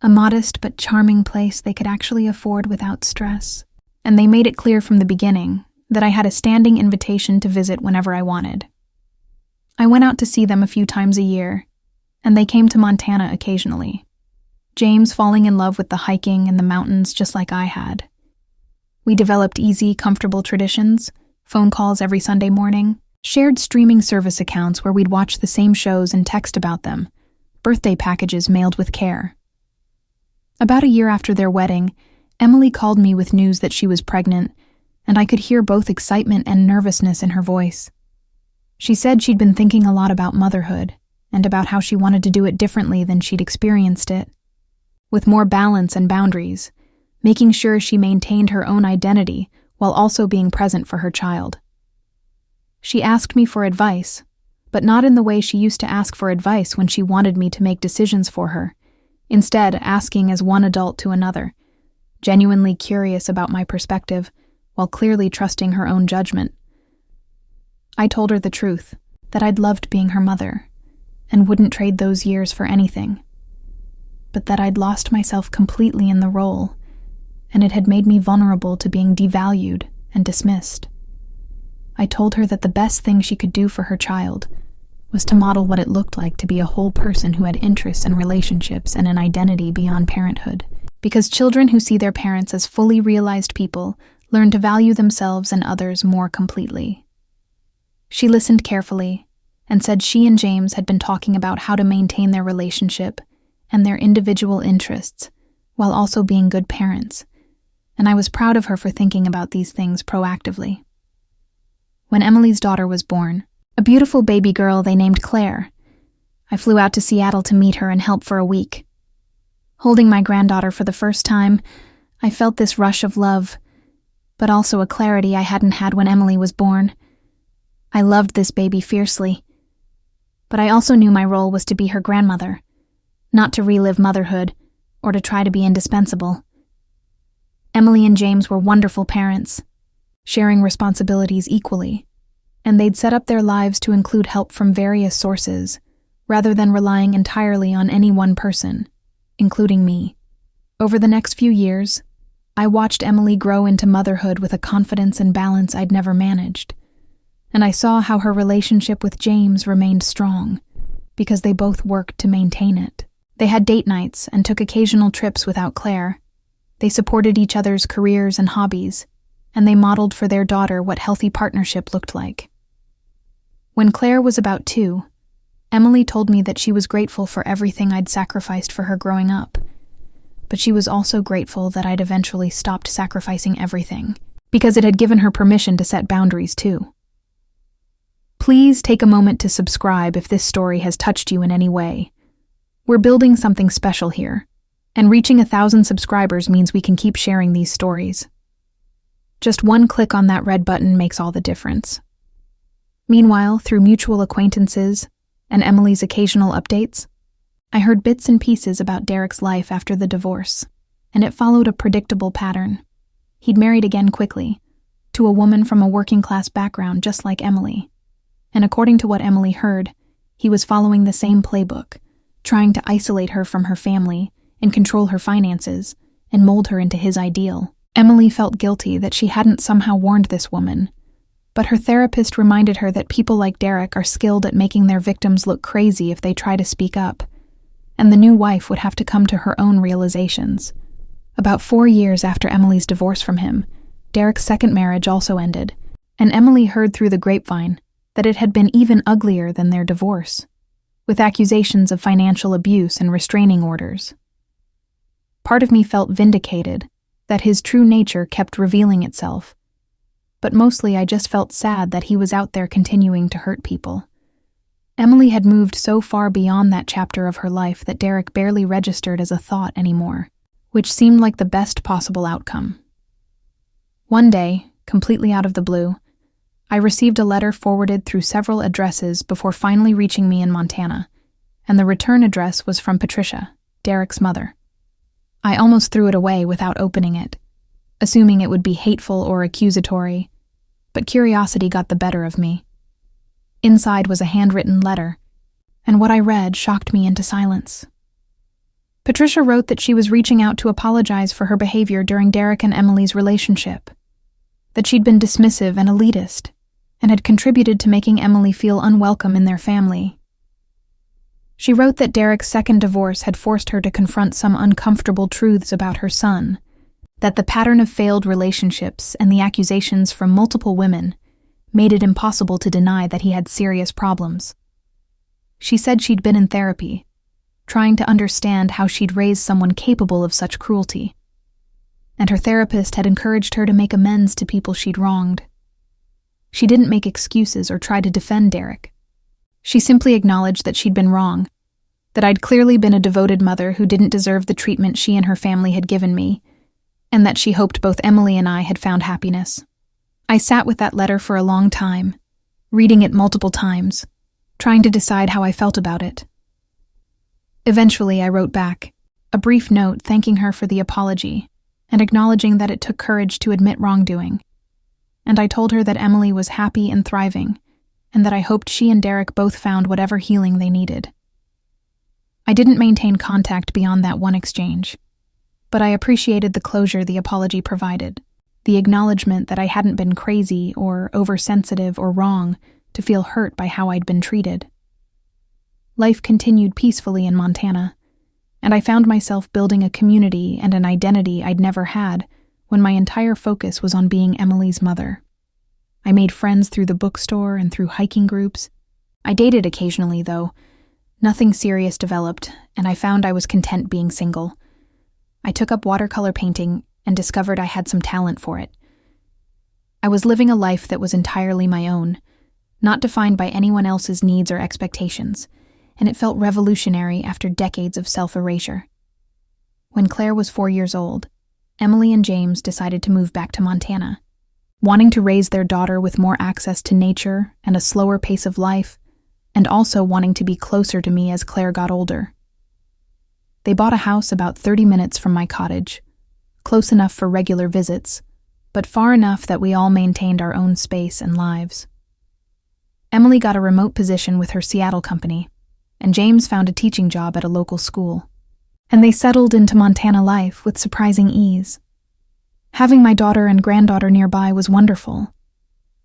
a modest but charming place they could actually afford without stress, and they made it clear from the beginning that I had a standing invitation to visit whenever I wanted. I went out to see them a few times a year, and they came to Montana occasionally, James falling in love with the hiking and the mountains just like I had. We developed easy, comfortable traditions, phone calls every Sunday morning, shared streaming service accounts where we'd watch the same shows and text about them, birthday packages mailed with care. About a year after their wedding, Emily called me with news that she was pregnant, and I could hear both excitement and nervousness in her voice. She said she'd been thinking a lot about motherhood, and about how she wanted to do it differently than she'd experienced it, with more balance and boundaries, making sure she maintained her own identity while also being present for her child. She asked me for advice, but not in the way she used to ask for advice when she wanted me to make decisions for her, instead asking as one adult to another, genuinely curious about my perspective while clearly trusting her own judgment. I told her the truth, that I'd loved being her mother, and wouldn't trade those years for anything, but that I'd lost myself completely in the role, and it had made me vulnerable to being devalued and dismissed. I told her that the best thing she could do for her child was to model what it looked like to be a whole person who had interests and relationships and an identity beyond parenthood, because children who see their parents as fully realized people learn to value themselves and others more completely. She listened carefully and said she and James had been talking about how to maintain their relationship and their individual interests while also being good parents, and I was proud of her for thinking about these things proactively. When Emily's daughter was born, a beautiful baby girl they named Claire, I flew out to Seattle to meet her and help for a week. Holding my granddaughter for the first time, I felt this rush of love, but also a clarity I hadn't had when Emily was born. I loved this baby fiercely, but I also knew my role was to be her grandmother, not to relive motherhood or to try to be indispensable. Emily and James were wonderful parents, sharing responsibilities equally, and they'd set up their lives to include help from various sources, rather than relying entirely on any one person, including me. Over the next few years, I watched Emily grow into motherhood with a confidence and balance I'd never managed, and I saw how her relationship with James remained strong, because they both worked to maintain it. They had date nights and took occasional trips without Claire. They supported each other's careers and hobbies, and they modeled for their daughter what healthy partnership looked like. When Claire was about 2, Emily told me that she was grateful for everything I'd sacrificed for her growing up, but she was also grateful that I'd eventually stopped sacrificing everything, because it had given her permission to set boundaries too. Please take a moment to subscribe if this story has touched you in any way. We're building something special here, and reaching 1,000 subscribers means we can keep sharing these stories. Just one click on that red button makes all the difference. Meanwhile, through mutual acquaintances and Emily's occasional updates, I heard bits and pieces about Derek's life after the divorce, and it followed a predictable pattern. He'd married again quickly, to a woman from a working-class background just like Emily. And according to what Emily heard, he was following the same playbook, trying to isolate her from her family and control her finances and mold her into his ideal. Emily felt guilty that she hadn't somehow warned this woman, but her therapist reminded her that people like Derek are skilled at making their victims look crazy if they try to speak up, and the new wife would have to come to her own realizations. About 4 years after Emily's divorce from him, Derek's second marriage also ended, and Emily heard through the grapevine that it had been even uglier than their divorce, with accusations of financial abuse and restraining orders. Part of me felt vindicated that his true nature kept revealing itself, but mostly I just felt sad that he was out there continuing to hurt people. Emily had moved so far beyond that chapter of her life that Derek barely registered as a thought anymore, which seemed like the best possible outcome. One day, completely out of the blue, I received a letter forwarded through several addresses before finally reaching me in Montana, and the return address was from Patricia, Derek's mother. I almost threw it away without opening it, assuming it would be hateful or accusatory, but curiosity got the better of me. Inside was a handwritten letter, and what I read shocked me into silence. Patricia wrote that she was reaching out to apologize for her behavior during Derek and Emily's relationship, that she'd been dismissive and elitist, and had contributed to making Emily feel unwelcome in their family. She wrote that Derek's second divorce had forced her to confront some uncomfortable truths about her son, that the pattern of failed relationships and the accusations from multiple women made it impossible to deny that he had serious problems. She said she'd been in therapy, trying to understand how she'd raised someone capable of such cruelty, and her therapist had encouraged her to make amends to people she'd wronged. She didn't make excuses or try to defend Derek. She simply acknowledged that she'd been wrong, that I'd clearly been a devoted mother who didn't deserve the treatment she and her family had given me, and that she hoped both Emily and I had found happiness. I sat with that letter for a long time, reading it multiple times, trying to decide how I felt about it. Eventually, I wrote back, a brief note thanking her for the apology and acknowledging that it took courage to admit wrongdoing. And I told her that Emily was happy and thriving, and that I hoped she and Derek both found whatever healing they needed. I didn't maintain contact beyond that one exchange, but I appreciated the closure the apology provided, the acknowledgement that I hadn't been crazy or oversensitive or wrong to feel hurt by how I'd been treated. Life continued peacefully in Montana, and I found myself building a community and an identity I'd never had when my entire focus was on being Emily's mother. I made friends through the bookstore and through hiking groups. I dated occasionally, though. Nothing serious developed, and I found I was content being single. I took up watercolor painting and discovered I had some talent for it. I was living a life that was entirely my own, not defined by anyone else's needs or expectations, and it felt revolutionary after decades of self-erasure. When Claire was 4 years old, Emily and James decided to move back to Montana. Wanting to raise their daughter with more access to nature and a slower pace of life, and also wanting to be closer to me as Claire got older. They bought a house about 30 minutes from my cottage, close enough for regular visits, but far enough that we all maintained our own space and lives. Emily got a remote position with her Seattle company, and James found a teaching job at a local school, and they settled into Montana life with surprising ease. Having my daughter and granddaughter nearby was wonderful,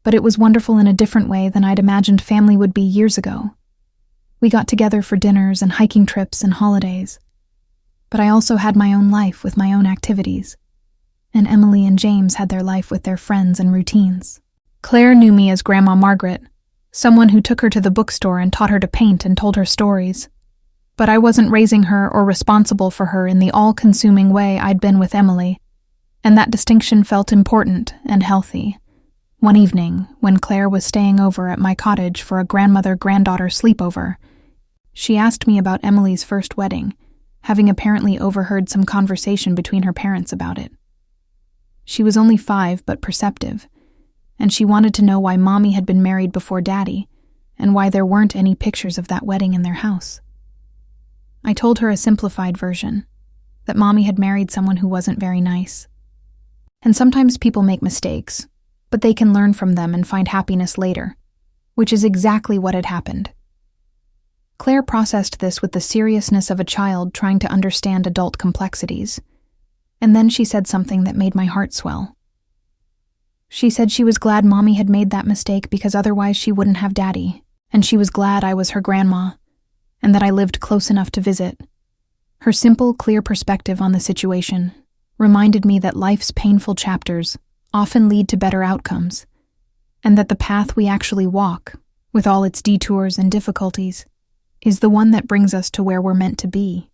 but it was wonderful in a different way than I'd imagined family would be years ago. We got together for dinners and hiking trips and holidays, but I also had my own life with my own activities, and Emily and James had their life with their friends and routines. Claire knew me as Grandma Margaret, someone who took her to the bookstore and taught her to paint and told her stories. But I wasn't raising her or responsible for her in the all-consuming way I'd been with Emily, and that distinction felt important and healthy. One evening, when Claire was staying over at my cottage for a grandmother-granddaughter sleepover, she asked me about Emily's first wedding, having apparently overheard some conversation between her parents about it. She was only 5 but perceptive, and she wanted to know why Mommy had been married before Daddy, and why there weren't any pictures of that wedding in their house. I told her a simplified version, that Mommy had married someone who wasn't very nice. And sometimes people make mistakes, but they can learn from them and find happiness later, which is exactly what had happened. Claire processed this with the seriousness of a child trying to understand adult complexities, and then she said something that made my heart swell. She said she was glad Mommy had made that mistake because otherwise she wouldn't have Daddy, and she was glad I was her grandma, and that I lived close enough to visit. Her simple, clear perspective on the situation reminded me that life's painful chapters often lead to better outcomes, and that the path we actually walk, with all its detours and difficulties, is the one that brings us to where we're meant to be.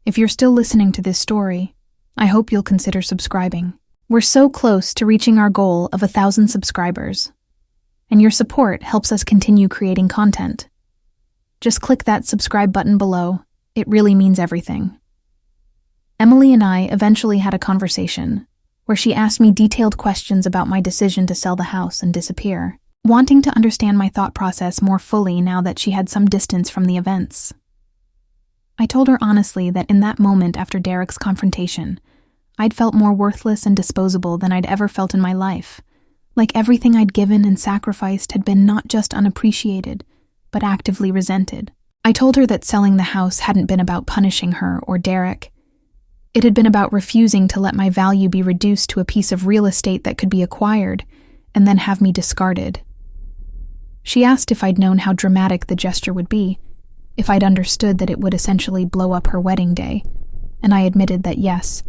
If you're still listening to this story, I hope you'll consider subscribing. We're so close to reaching our goal of 1,000 subscribers, and your support helps us continue creating content. Just click that subscribe button below. It really means everything. Emily and I eventually had a conversation where she asked me detailed questions about my decision to sell the house and disappear, wanting to understand my thought process more fully now that she had some distance from the events. I told her honestly that in that moment after Derek's confrontation, I'd felt more worthless and disposable than I'd ever felt in my life, like everything I'd given and sacrificed had been not just unappreciated, but actively resented. I told her that selling the house hadn't been about punishing her or Derek. It had been about refusing to let my value be reduced to a piece of real estate that could be acquired and then have me discarded. She asked if I'd known how dramatic the gesture would be, if I'd understood that it would essentially blow up her wedding day, and I admitted that yes,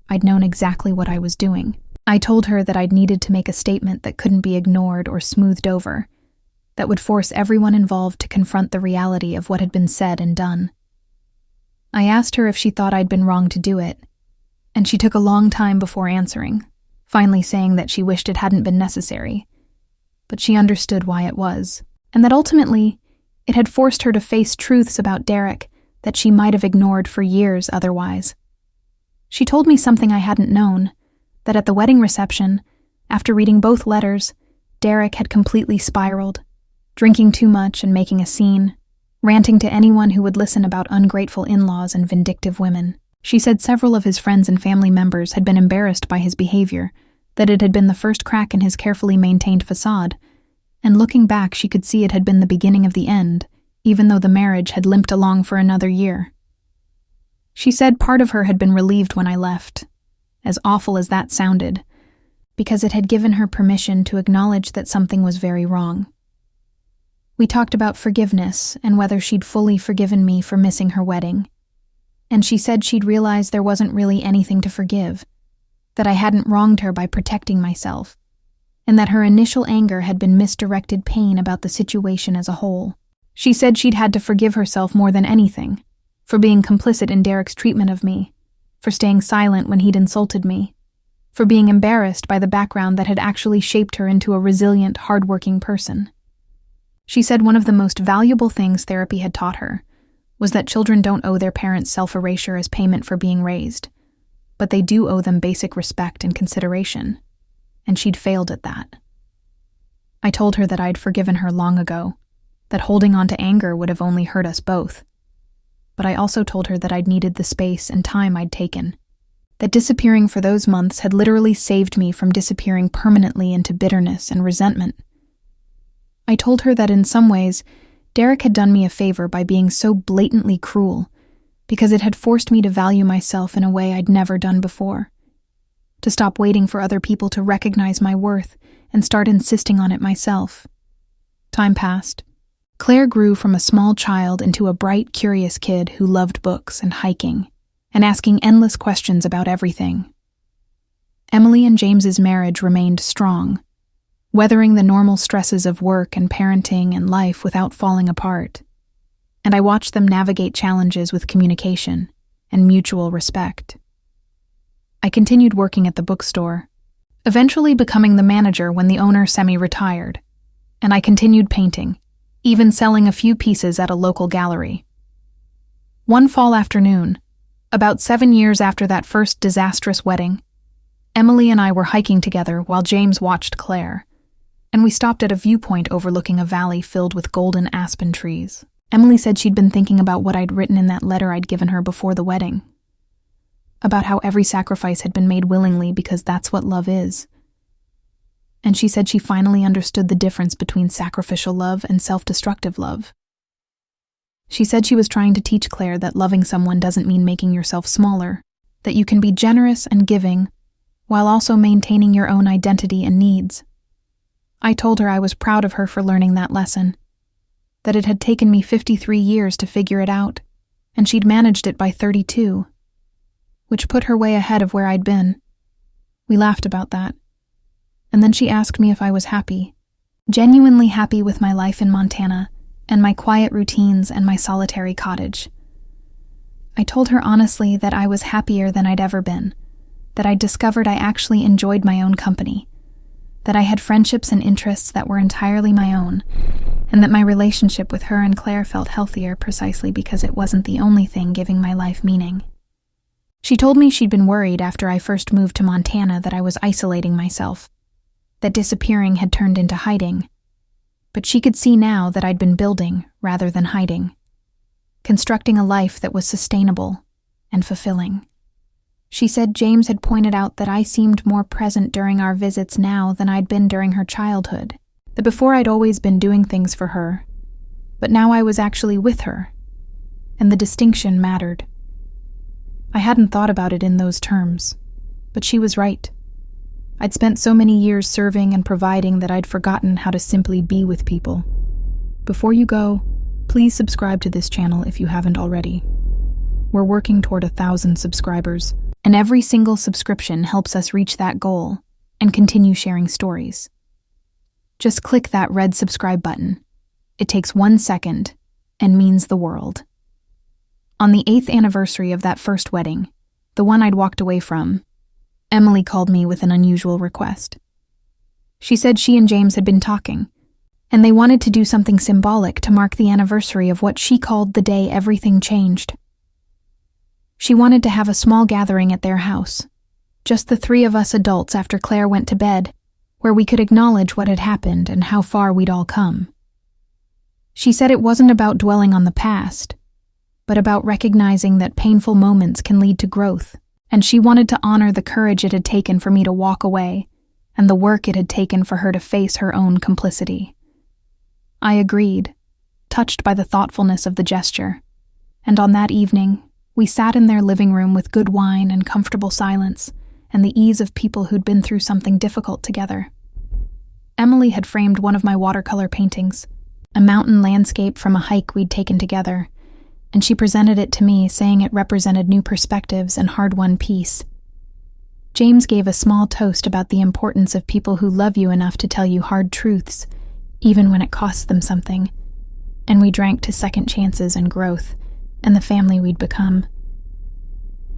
I'd known exactly what I was doing. I told her that I'd needed to make a statement that couldn't be ignored or smoothed over, that would force everyone involved to confront the reality of what had been said and done. I asked her if she thought I'd been wrong to do it, and she took a long time before answering, finally saying that she wished it hadn't been necessary, but she understood why it was, and that ultimately it had forced her to face truths about Derek that she might have ignored for years otherwise. She told me something I hadn't known, that at the wedding reception, after reading both letters, Derek had completely spiraled, drinking too much and making a scene, ranting to anyone who would listen about ungrateful in-laws and vindictive women. She said several of his friends and family members had been embarrassed by his behavior, that it had been the first crack in his carefully maintained facade, and looking back she could see it had been the beginning of the end, even though the marriage had limped along for another year. She said part of her had been relieved when I left, as awful as that sounded, because it had given her permission to acknowledge that something was very wrong. We talked about forgiveness and whether she'd fully forgiven me for missing her wedding, and she said she'd realized there wasn't really anything to forgive, that I hadn't wronged her by protecting myself, and that her initial anger had been misdirected pain about the situation as a whole. She said she'd had to forgive herself more than anything, for being complicit in Derek's treatment of me, for staying silent when he'd insulted me, for being embarrassed by the background that had actually shaped her into a resilient, hardworking person. She said one of the most valuable things therapy had taught her was that children don't owe their parents self-erasure as payment for being raised, but they do owe them basic respect and consideration, and she'd failed at that. I told her that I'd forgiven her long ago, that holding on to anger would have only hurt us both, but I also told her that I'd needed the space and time I'd taken, that disappearing for those months had literally saved me from disappearing permanently into bitterness and resentment. I told her that in some ways, Derek had done me a favor by being so blatantly cruel, because it had forced me to value myself in a way I'd never done before, to stop waiting for other people to recognize my worth and start insisting on it myself. Time passed. Claire grew from a small child into a bright, curious kid who loved books and hiking, and asking endless questions about everything. Emily and James's marriage remained strong, weathering the normal stresses of work and parenting and life without falling apart, and I watched them navigate challenges with communication and mutual respect. I continued working at the bookstore, eventually becoming the manager when the owner semi-retired, and I continued painting, even selling a few pieces at a local gallery. One fall afternoon, about 7 years after that first disastrous wedding, Emily and I were hiking together while James watched Claire, and we stopped at a viewpoint overlooking a valley filled with golden aspen trees. Emily said she'd been thinking about what I'd written in that letter I'd given her before the wedding. About how every sacrifice had been made willingly because that's what love is. And she said she finally understood the difference between sacrificial love and self-destructive love. She said she was trying to teach Claire that loving someone doesn't mean making yourself smaller, that you can be generous and giving, while also maintaining your own identity and needs. I told her I was proud of her for learning that lesson, that it had taken me 53 years to figure it out, and she'd managed it by 32, which put her way ahead of where I'd been. We laughed about that, and then she asked me if I was happy, genuinely happy with my life in Montana, and my quiet routines and my solitary cottage. I told her honestly that I was happier than I'd ever been, that I'd discovered I actually enjoyed my own company, that I had friendships and interests that were entirely my own, and that my relationship with her and Claire felt healthier precisely because it wasn't the only thing giving my life meaning. She told me she'd been worried after I first moved to Montana that I was isolating myself, that disappearing had turned into hiding, but she could see now that I'd been building rather than hiding, constructing a life that was sustainable and fulfilling. She said James had pointed out that I seemed more present during our visits now than I'd been during her childhood, that before I'd always been doing things for her, but now I was actually with her, and the distinction mattered. I hadn't thought about it in those terms, but she was right. I'd spent so many years serving and providing that I'd forgotten how to simply be with people. Before you go, please subscribe to this channel if you haven't already. We're working toward 1,000 subscribers, and every single subscription helps us reach that goal and continue sharing stories. Just click that red subscribe button. It takes 1 second and means the world. On the 8th anniversary of that first wedding, the one I'd walked away from, Emily called me with an unusual request. She said she and James had been talking, and they wanted to do something symbolic to mark the anniversary of what she called the day everything changed. She wanted to have a small gathering at their house, just the 3 of us adults after Claire went to bed, where we could acknowledge what had happened and how far we'd all come. She said it wasn't about dwelling on the past, but about recognizing that painful moments can lead to growth, and she wanted to honor the courage it had taken for me to walk away and the work it had taken for her to face her own complicity. I agreed, touched by the thoughtfulness of the gesture, and on that evening, we sat in their living room with good wine and comfortable silence and the ease of people who'd been through something difficult together. Emily had framed one of my watercolor paintings, a mountain landscape from a hike we'd taken together, and she presented it to me, saying it represented new perspectives and hard-won peace. James gave a small toast about the importance of people who love you enough to tell you hard truths, even when it costs them something, and we drank to second chances and growth, and the family we'd become.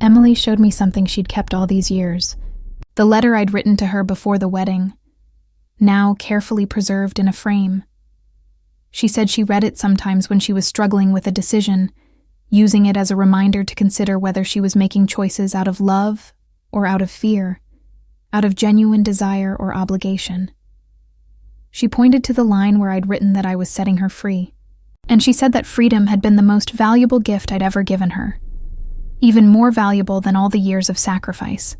Emily showed me something she'd kept all these years, the letter I'd written to her before the wedding, now carefully preserved in a frame. She said she read it sometimes when she was struggling with a decision, using it as a reminder to consider whether she was making choices out of love or out of fear, out of genuine desire or obligation. She pointed to the line where I'd written that I was setting her free, and she said that freedom had been the most valuable gift I'd ever given her, even more valuable than all the years of sacrifice,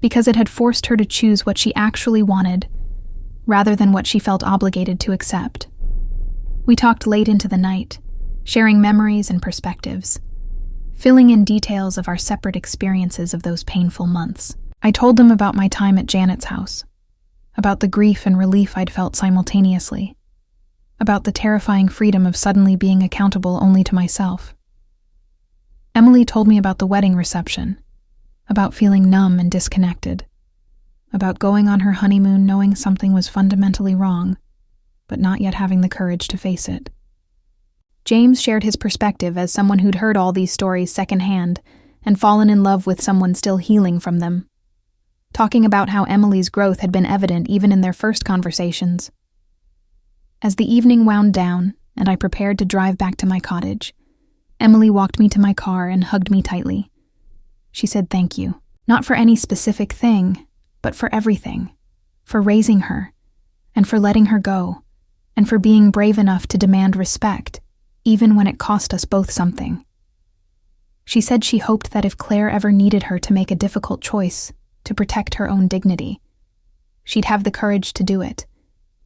because it had forced her to choose what she actually wanted, rather than what she felt obligated to accept. We talked late into the night, sharing memories and perspectives, filling in details of our separate experiences of those painful months. I told them about my time at Janet's house, about the grief and relief I'd felt simultaneously, about the terrifying freedom of suddenly being accountable only to myself. Emily told me about the wedding reception, about feeling numb and disconnected, about going on her honeymoon knowing something was fundamentally wrong, but not yet having the courage to face it. James shared his perspective as someone who'd heard all these stories secondhand and fallen in love with someone still healing from them, talking about how Emily's growth had been evident even in their first conversations. As the evening wound down and I prepared to drive back to my cottage, Emily walked me to my car and hugged me tightly. She said thank you, not for any specific thing, but for everything, for raising her, and for letting her go, and for being brave enough to demand respect, even when it cost us both something. She said she hoped that if Claire ever needed her to make a difficult choice to protect her own dignity, she'd have the courage to do it,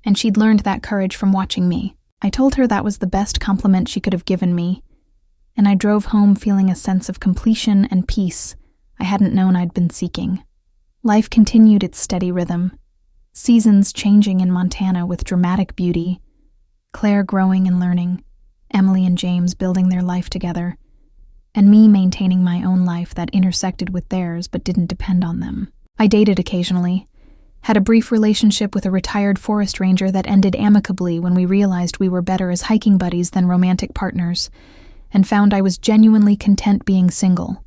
and she'd learned that courage from watching me. I told her that was the best compliment she could have given me, and I drove home feeling a sense of completion and peace I hadn't known I'd been seeking. Life continued its steady rhythm, seasons changing in Montana with dramatic beauty, Claire growing and learning, Emily and James building their life together, and me maintaining my own life that intersected with theirs but didn't depend on them. I dated occasionally, had a brief relationship with a retired forest ranger that ended amicably when we realized we were better as hiking buddies than romantic partners, and found I was genuinely content being single.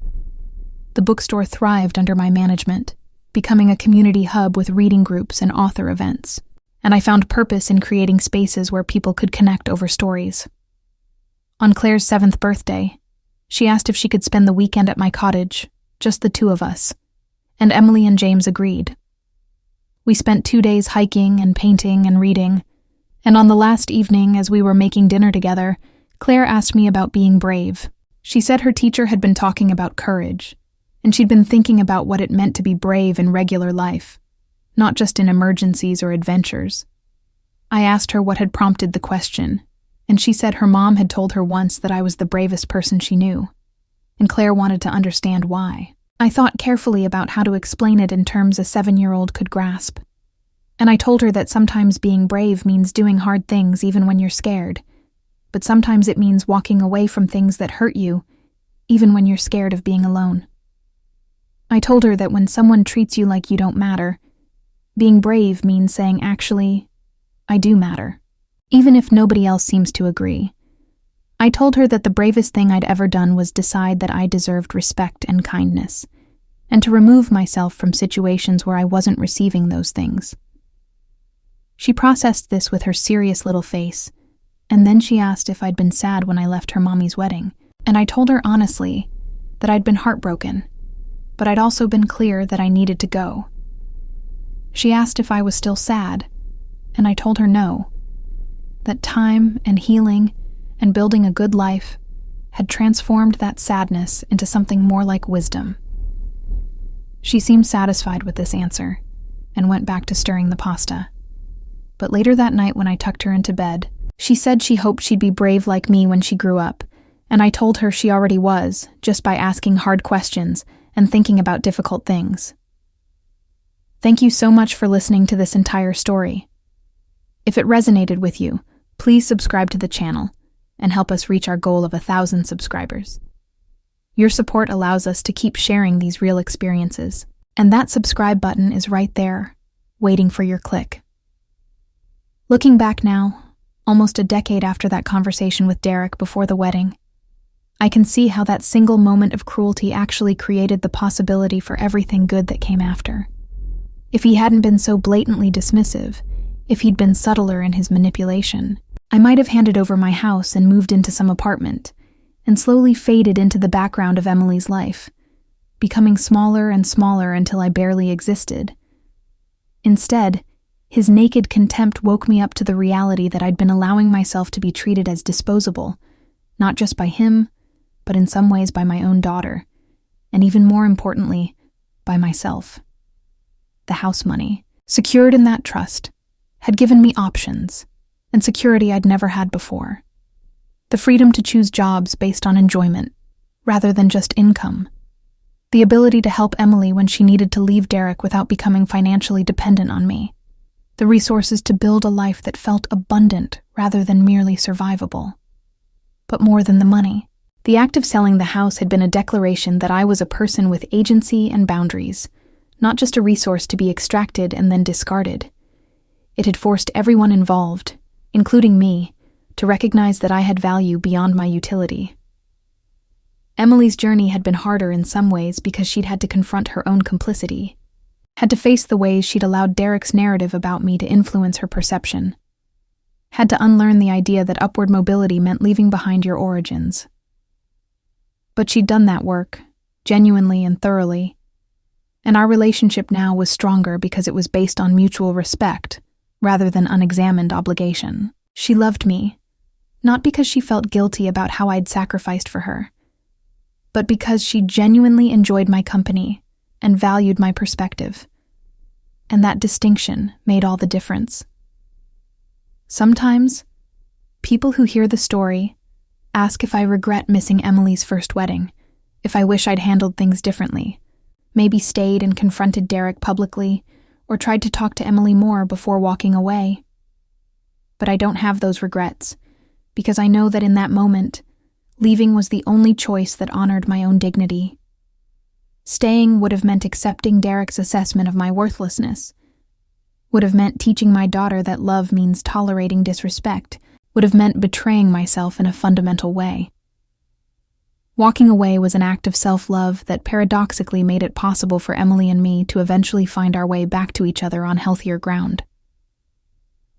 The bookstore thrived under my management, becoming a community hub with reading groups and author events, and I found purpose in creating spaces where people could connect over stories. On Claire's 7th birthday, she asked if she could spend the weekend at my cottage, just the two of us, and Emily and James agreed. We spent 2 days hiking and painting and reading, and on the last evening, as we were making dinner together, Claire asked me about being brave. She said her teacher had been talking about courage, and she'd been thinking about what it meant to be brave in regular life, not just in emergencies or adventures. I asked her what had prompted the question, and she said her mom had told her once that I was the bravest person she knew, and Claire wanted to understand why. I thought carefully about how to explain it in terms a 7-year-old could grasp, and I told her that sometimes being brave means doing hard things even when you're scared, but sometimes it means walking away from things that hurt you, even when you're scared of being alone. I told her that when someone treats you like you don't matter, being brave means saying, actually, I do matter, even if nobody else seems to agree. I told her that the bravest thing I'd ever done was decide that I deserved respect and kindness, and to remove myself from situations where I wasn't receiving those things. She processed this with her serious little face, and then she asked if I'd been sad when I left her mommy's wedding, and I told her honestly that I'd been heartbroken, but I'd also been clear that I needed to go. She asked if I was still sad, and I told her no, that time and healing and building a good life had transformed that sadness into something more like wisdom. She seemed satisfied with this answer and went back to stirring the pasta. But later that night when I tucked her into bed, she said she hoped she'd be brave like me when she grew up, and I told her she already was, just by asking hard questions and thinking about difficult things. Thank you so much for listening to this entire story. If it resonated with you, please subscribe to the channel and help us reach our goal of 1,000 subscribers. Your support allows us to keep sharing these real experiences, and that subscribe button is right there, waiting for your click. Looking back now, almost a decade after that conversation with Derek before the wedding, I can see how that single moment of cruelty actually created the possibility for everything good that came after. If he hadn't been so blatantly dismissive, if he'd been subtler in his manipulation, I might have handed over my house and moved into some apartment, and slowly faded into the background of Emily's life, becoming smaller and smaller until I barely existed. Instead, his naked contempt woke me up to the reality that I'd been allowing myself to be treated as disposable, not just by him, but in some ways by my own daughter, and even more importantly, by myself. The house money, secured in that trust, had given me options, and security I'd never had before. The freedom to choose jobs based on enjoyment, rather than just income. The ability to help Emily when she needed to leave Derek without becoming financially dependent on me. The resources to build a life that felt abundant rather than merely survivable. But more than the money, the act of selling the house had been a declaration that I was a person with agency and boundaries, not just a resource to be extracted and then discarded. It had forced everyone involved, including me, to recognize that I had value beyond my utility. Emily's journey had been harder in some ways because she'd had to confront her own complicity, had to face the ways she'd allowed Derek's narrative about me to influence her perception, had to unlearn the idea that upward mobility meant leaving behind your origins. But she'd done that work, genuinely and thoroughly, and our relationship now was stronger because it was based on mutual respect, rather than unexamined obligation. She loved me, Not because she felt guilty about how I'd sacrificed for her, but because she genuinely enjoyed my company and valued my perspective. And that distinction made all the difference. Sometimes, people who hear the story ask if I regret missing Emily's first wedding, if I wish I'd handled things differently, maybe stayed and confronted Derek publicly, or tried to talk to Emily more before walking away. But I don't have those regrets, because I know that in that moment, leaving was the only choice that honored my own dignity. Staying would have meant accepting Derek's assessment of my worthlessness, would have meant teaching my daughter that love means tolerating disrespect, would have meant betraying myself in a fundamental way. Walking away was an act of self-love that paradoxically made it possible for Emily and me to eventually find our way back to each other on healthier ground.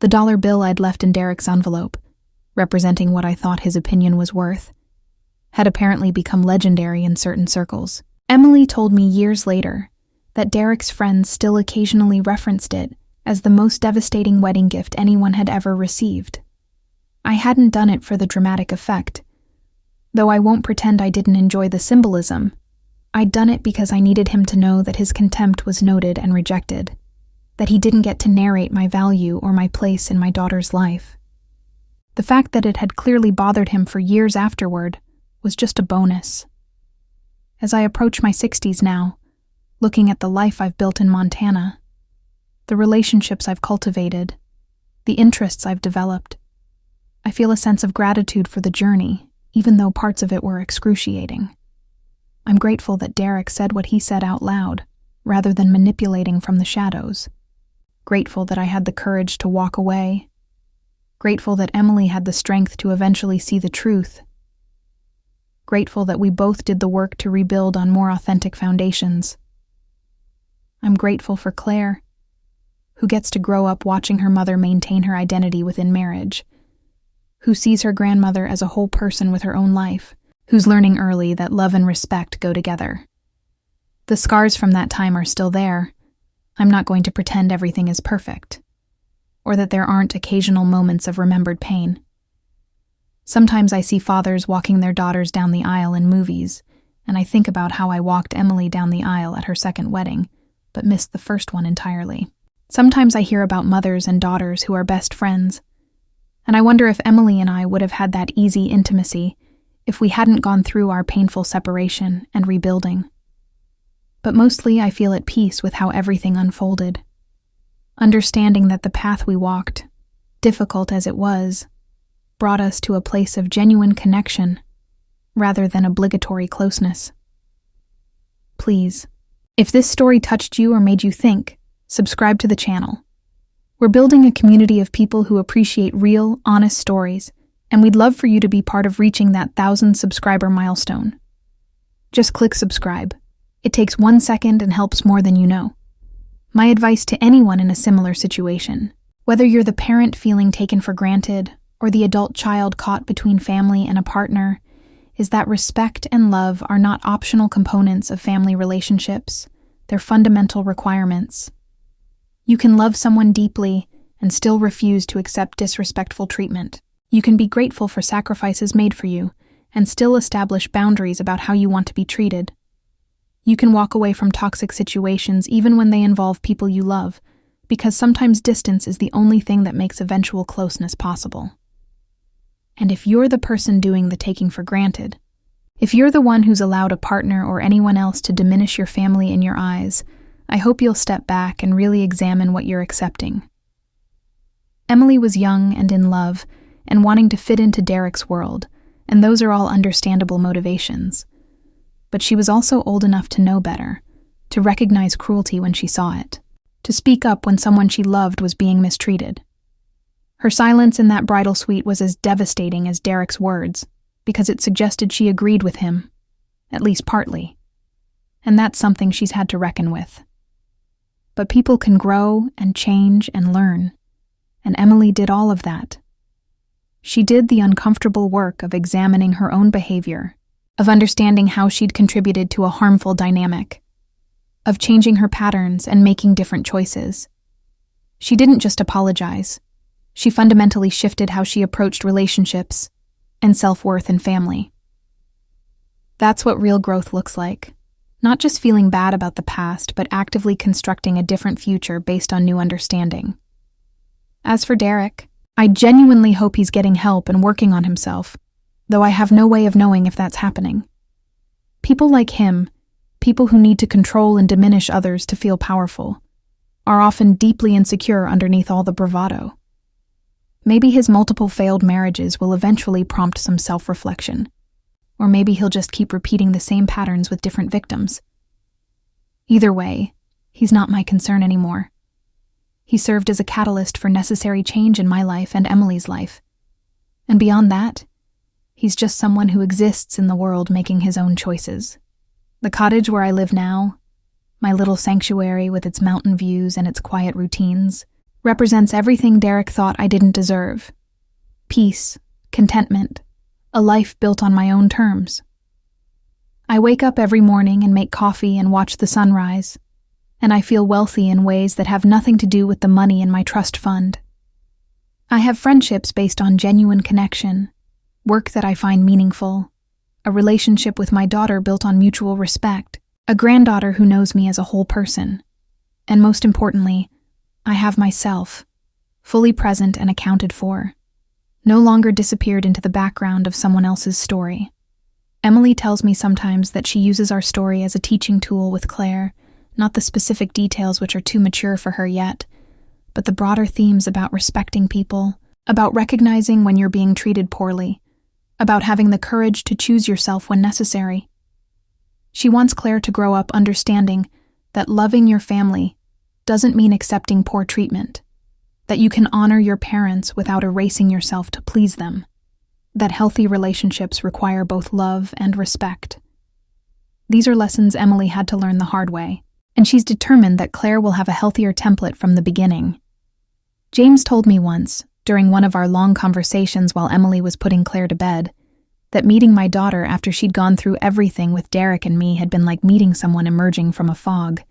The dollar bill I'd left in Derek's envelope, representing what I thought his opinion was worth, had apparently become legendary in certain circles. Emily told me years later that Derek's friends still occasionally referenced it as the most devastating wedding gift anyone had ever received. I hadn't done it for the dramatic effect, though I won't pretend I didn't enjoy the symbolism. I'd done it because I needed him to know that his contempt was noted and rejected, that he didn't get to narrate my value or my place in my daughter's life. The fact that it had clearly bothered him for years afterward was just a bonus. As I approach my 60s now, looking at the life I've built in Montana, the relationships I've cultivated, the interests I've developed, I feel a sense of gratitude for the journey, even though parts of it were excruciating. I'm grateful that Derek said what he said out loud, rather than manipulating from the shadows. Grateful that I had the courage to walk away. Grateful that Emily had the strength to eventually see the truth. Grateful that we both did the work to rebuild on more authentic foundations. I'm grateful for Claire, who gets to grow up watching her mother maintain her identity within marriage, who sees her grandmother as a whole person with her own life, who's learning early that love and respect go together. The scars from that time are still there. I'm not going to pretend everything is perfect, or that there aren't occasional moments of remembered pain. Sometimes I see fathers walking their daughters down the aisle in movies, and I think about how I walked Emily down the aisle at her second wedding, but missed the first one entirely. Sometimes I hear about mothers and daughters who are best friends, and I wonder if Emily and I would have had that easy intimacy if we hadn't gone through our painful separation and rebuilding. But mostly I feel at peace with how everything unfolded, understanding that the path we walked, difficult as it was, brought us to a place of genuine connection rather than obligatory closeness. Please, if this story touched you or made you think, subscribe to the channel. We're building a community of people who appreciate real, honest stories, and we'd love for you to be part of reaching that 1,000 subscriber milestone. Just click subscribe. It takes 1 second and helps more than you know. My advice to anyone in a similar situation, whether you're the parent feeling taken for granted or the adult child caught between family and a partner, is that respect and love are not optional components of family relationships. They're fundamental requirements. You can love someone deeply and still refuse to accept disrespectful treatment. You can be grateful for sacrifices made for you and still establish boundaries about how you want to be treated. You can walk away from toxic situations even when they involve people you love, because sometimes distance is the only thing that makes eventual closeness possible. And if you're the person doing the taking for granted, if you're the one who's allowed a partner or anyone else to diminish your family in your eyes, I hope you'll step back and really examine what you're accepting. Emily was young and in love and wanting to fit into Derek's world, and those are all understandable motivations. But she was also old enough to know better, to recognize cruelty when she saw it, to speak up when someone she loved was being mistreated. Her silence in that bridal suite was as devastating as Derek's words, because it suggested she agreed with him, at least partly. And that's something she's had to reckon with. But people can grow and change and learn, and Emily did all of that. She did the uncomfortable work of examining her own behavior, of understanding how she'd contributed to a harmful dynamic, of changing her patterns and making different choices. She didn't just apologize. She fundamentally shifted how she approached relationships, and self-worth in family. That's what real growth looks like. Not just feeling bad about the past, but actively constructing a different future based on new understanding. As for Derek, I genuinely hope he's getting help and working on himself, though I have no way of knowing if that's happening. People like him, people who need to control and diminish others to feel powerful, are often deeply insecure underneath all the bravado. Maybe his multiple failed marriages will eventually prompt some self-reflection, or maybe he'll just keep repeating the same patterns with different victims. Either way, he's not my concern anymore. He served as a catalyst for necessary change in my life and Emily's life. And beyond that, he's just someone who exists in the world making his own choices. The cottage where I live now, my little sanctuary with its mountain views and its quiet routines, represents everything Derek thought I didn't deserve. Peace, contentment, a life built on my own terms. I wake up every morning and make coffee and watch the sunrise, and I feel wealthy in ways that have nothing to do with the money in my trust fund. I have friendships based on genuine connection, work that I find meaningful, a relationship with my daughter built on mutual respect, a granddaughter who knows me as a whole person, and most importantly, I have myself, fully present and accounted for, no longer disappeared into the background of someone else's story. Emily tells me sometimes that she uses our story as a teaching tool with Claire, not the specific details which are too mature for her yet, but the broader themes about respecting people, about recognizing when you're being treated poorly, about having the courage to choose yourself when necessary. She wants Claire to grow up understanding that loving your family doesn't mean accepting poor treatment, that you can honor your parents without erasing yourself to please them, that healthy relationships require both love and respect. These are lessons Emily had to learn the hard way, and she's determined that Claire will have a healthier template from the beginning. James told me once, during one of our long conversations while Emily was putting Claire to bed, that meeting my daughter after she'd gone through everything with Derek and me had been like meeting someone emerging from a fog.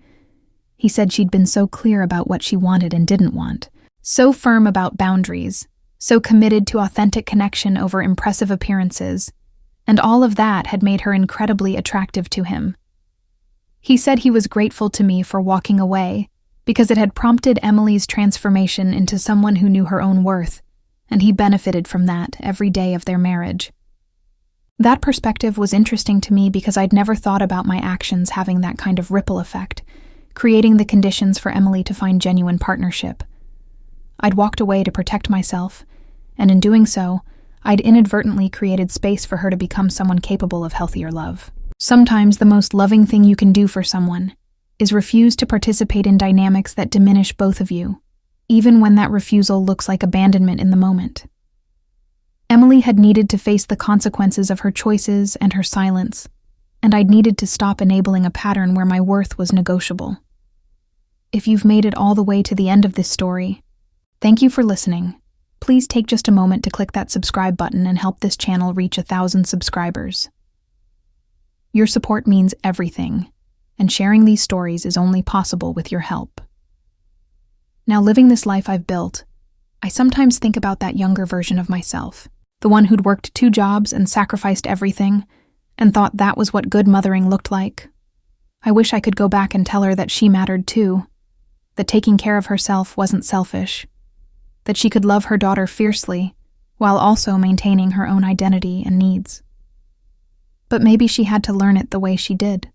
He said she'd been so clear about what she wanted and didn't want, so firm about boundaries, so committed to authentic connection over impressive appearances, and all of that had made her incredibly attractive to him. He said he was grateful to me for walking away because it had prompted Emily's transformation into someone who knew her own worth, and he benefited from that every day of their marriage. That perspective was interesting to me because I'd never thought about my actions having that kind of ripple effect, creating the conditions for Emily to find genuine partnership. I'd walked away to protect myself, and in doing so, I'd inadvertently created space for her to become someone capable of healthier love. Sometimes the most loving thing you can do for someone is refuse to participate in dynamics that diminish both of you, even when that refusal looks like abandonment in the moment. Emily had needed to face the consequences of her choices and her silence, and I'd needed to stop enabling a pattern where my worth was negotiable. If you've made it all the way to the end of this story, thank you for listening. Please take just a moment to click that subscribe button and help this channel reach 1,000 subscribers. Your support means everything, and sharing these stories is only possible with your help. Now, living this life I've built, I sometimes think about that younger version of myself, the one who'd worked 2 jobs and sacrificed everything, and thought that was what good mothering looked like. I wish I could go back and tell her that she mattered too, that taking care of herself wasn't selfish, that she could love her daughter fiercely while also maintaining her own identity and needs. But maybe she had to learn it the way she did,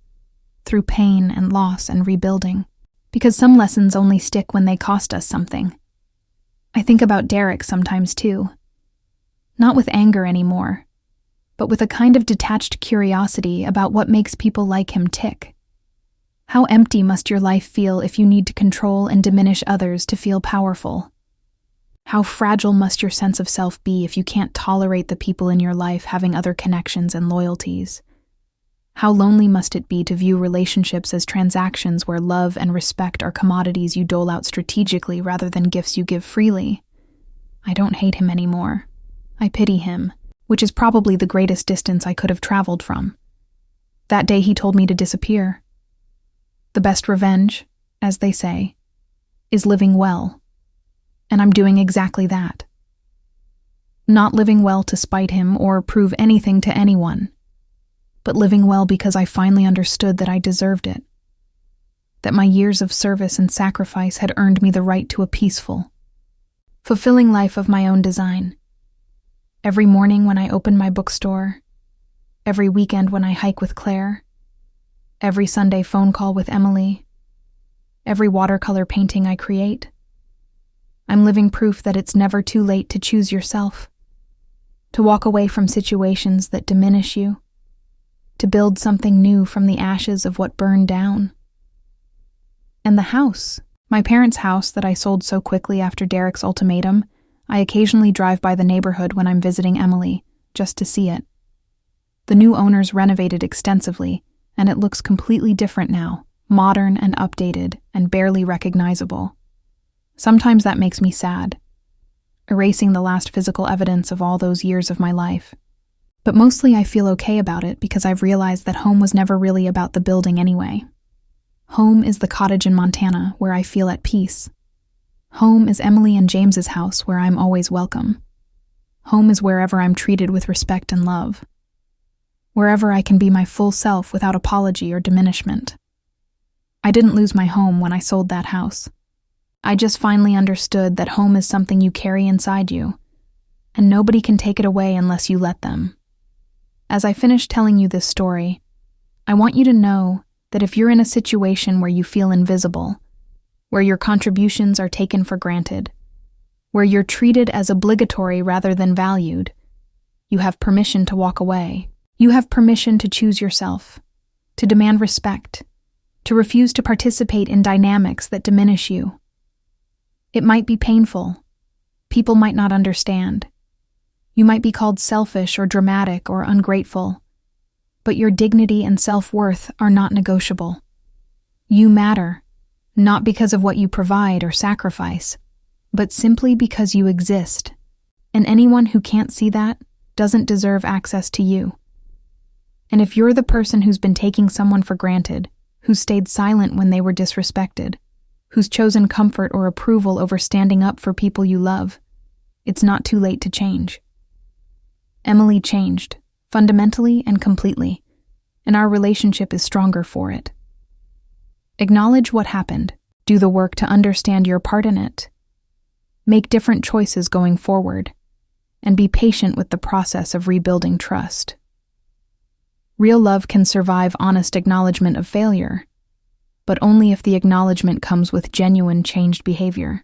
through pain and loss and rebuilding, because some lessons only stick when they cost us something. I think about Derek sometimes too, not with anger anymore, but with a kind of detached curiosity about what makes people like him tick. How empty must your life feel if you need to control and diminish others to feel powerful? How fragile must your sense of self be if you can't tolerate the people in your life having other connections and loyalties? How lonely must it be to view relationships as transactions where love and respect are commodities you dole out strategically rather than gifts you give freely? I don't hate him anymore. I pity him, which is probably the greatest distance I could have traveled from. That day he told me to disappear. The best revenge, as they say, is living well. And I'm doing exactly that. Not living well to spite him or prove anything to anyone, but living well because I finally understood that I deserved it. That my years of service and sacrifice had earned me the right to a peaceful, fulfilling life of my own design. Every morning when I open my bookstore, every weekend when I hike with Claire, every Sunday phone call with Emily, every watercolor painting I create, I'm living proof that it's never too late to choose yourself, to walk away from situations that diminish you, to build something new from the ashes of what burned down. And the house, my parents' house that I sold so quickly after Derek's ultimatum, I occasionally drive by the neighborhood when I'm visiting Emily, just to see it. The new owners renovated extensively, and it looks completely different now, modern and updated, and barely recognizable. Sometimes that makes me sad, erasing the last physical evidence of all those years of my life. But mostly I feel okay about it because I've realized that home was never really about the building anyway. Home is the cottage in Montana where I feel at peace. Home is Emily and James's house where I'm always welcome. Home is wherever I'm treated with respect and love. Wherever I can be my full self without apology or diminishment. I didn't lose my home when I sold that house. I just finally understood that home is something you carry inside you, and nobody can take it away unless you let them. As I finish telling you this story, I want you to know that if you're in a situation where you feel invisible, where your contributions are taken for granted, where you're treated as obligatory rather than valued, you have permission to walk away. You have permission to choose yourself, to demand respect, to refuse to participate in dynamics that diminish you. It might be painful. People might not understand. You might be called selfish or dramatic or ungrateful, but your dignity and self-worth are not negotiable. You matter, not because of what you provide or sacrifice, but simply because you exist, and anyone who can't see that doesn't deserve access to you. And if you're the person who's been taking someone for granted, who's stayed silent when they were disrespected, who's chosen comfort or approval over standing up for people you love, it's not too late to change. Emily changed, fundamentally and completely, and our relationship is stronger for it. Acknowledge what happened, do the work to understand your part in it, make different choices going forward, and be patient with the process of rebuilding trust. Real love can survive honest acknowledgement of failure, but only if the acknowledgement comes with genuine changed behavior.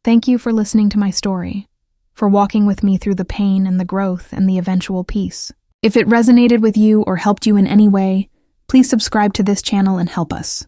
Thank you for listening to my story, for walking with me through the pain and the growth and the eventual peace. If it resonated with you or helped you in any way, please subscribe to this channel and help us.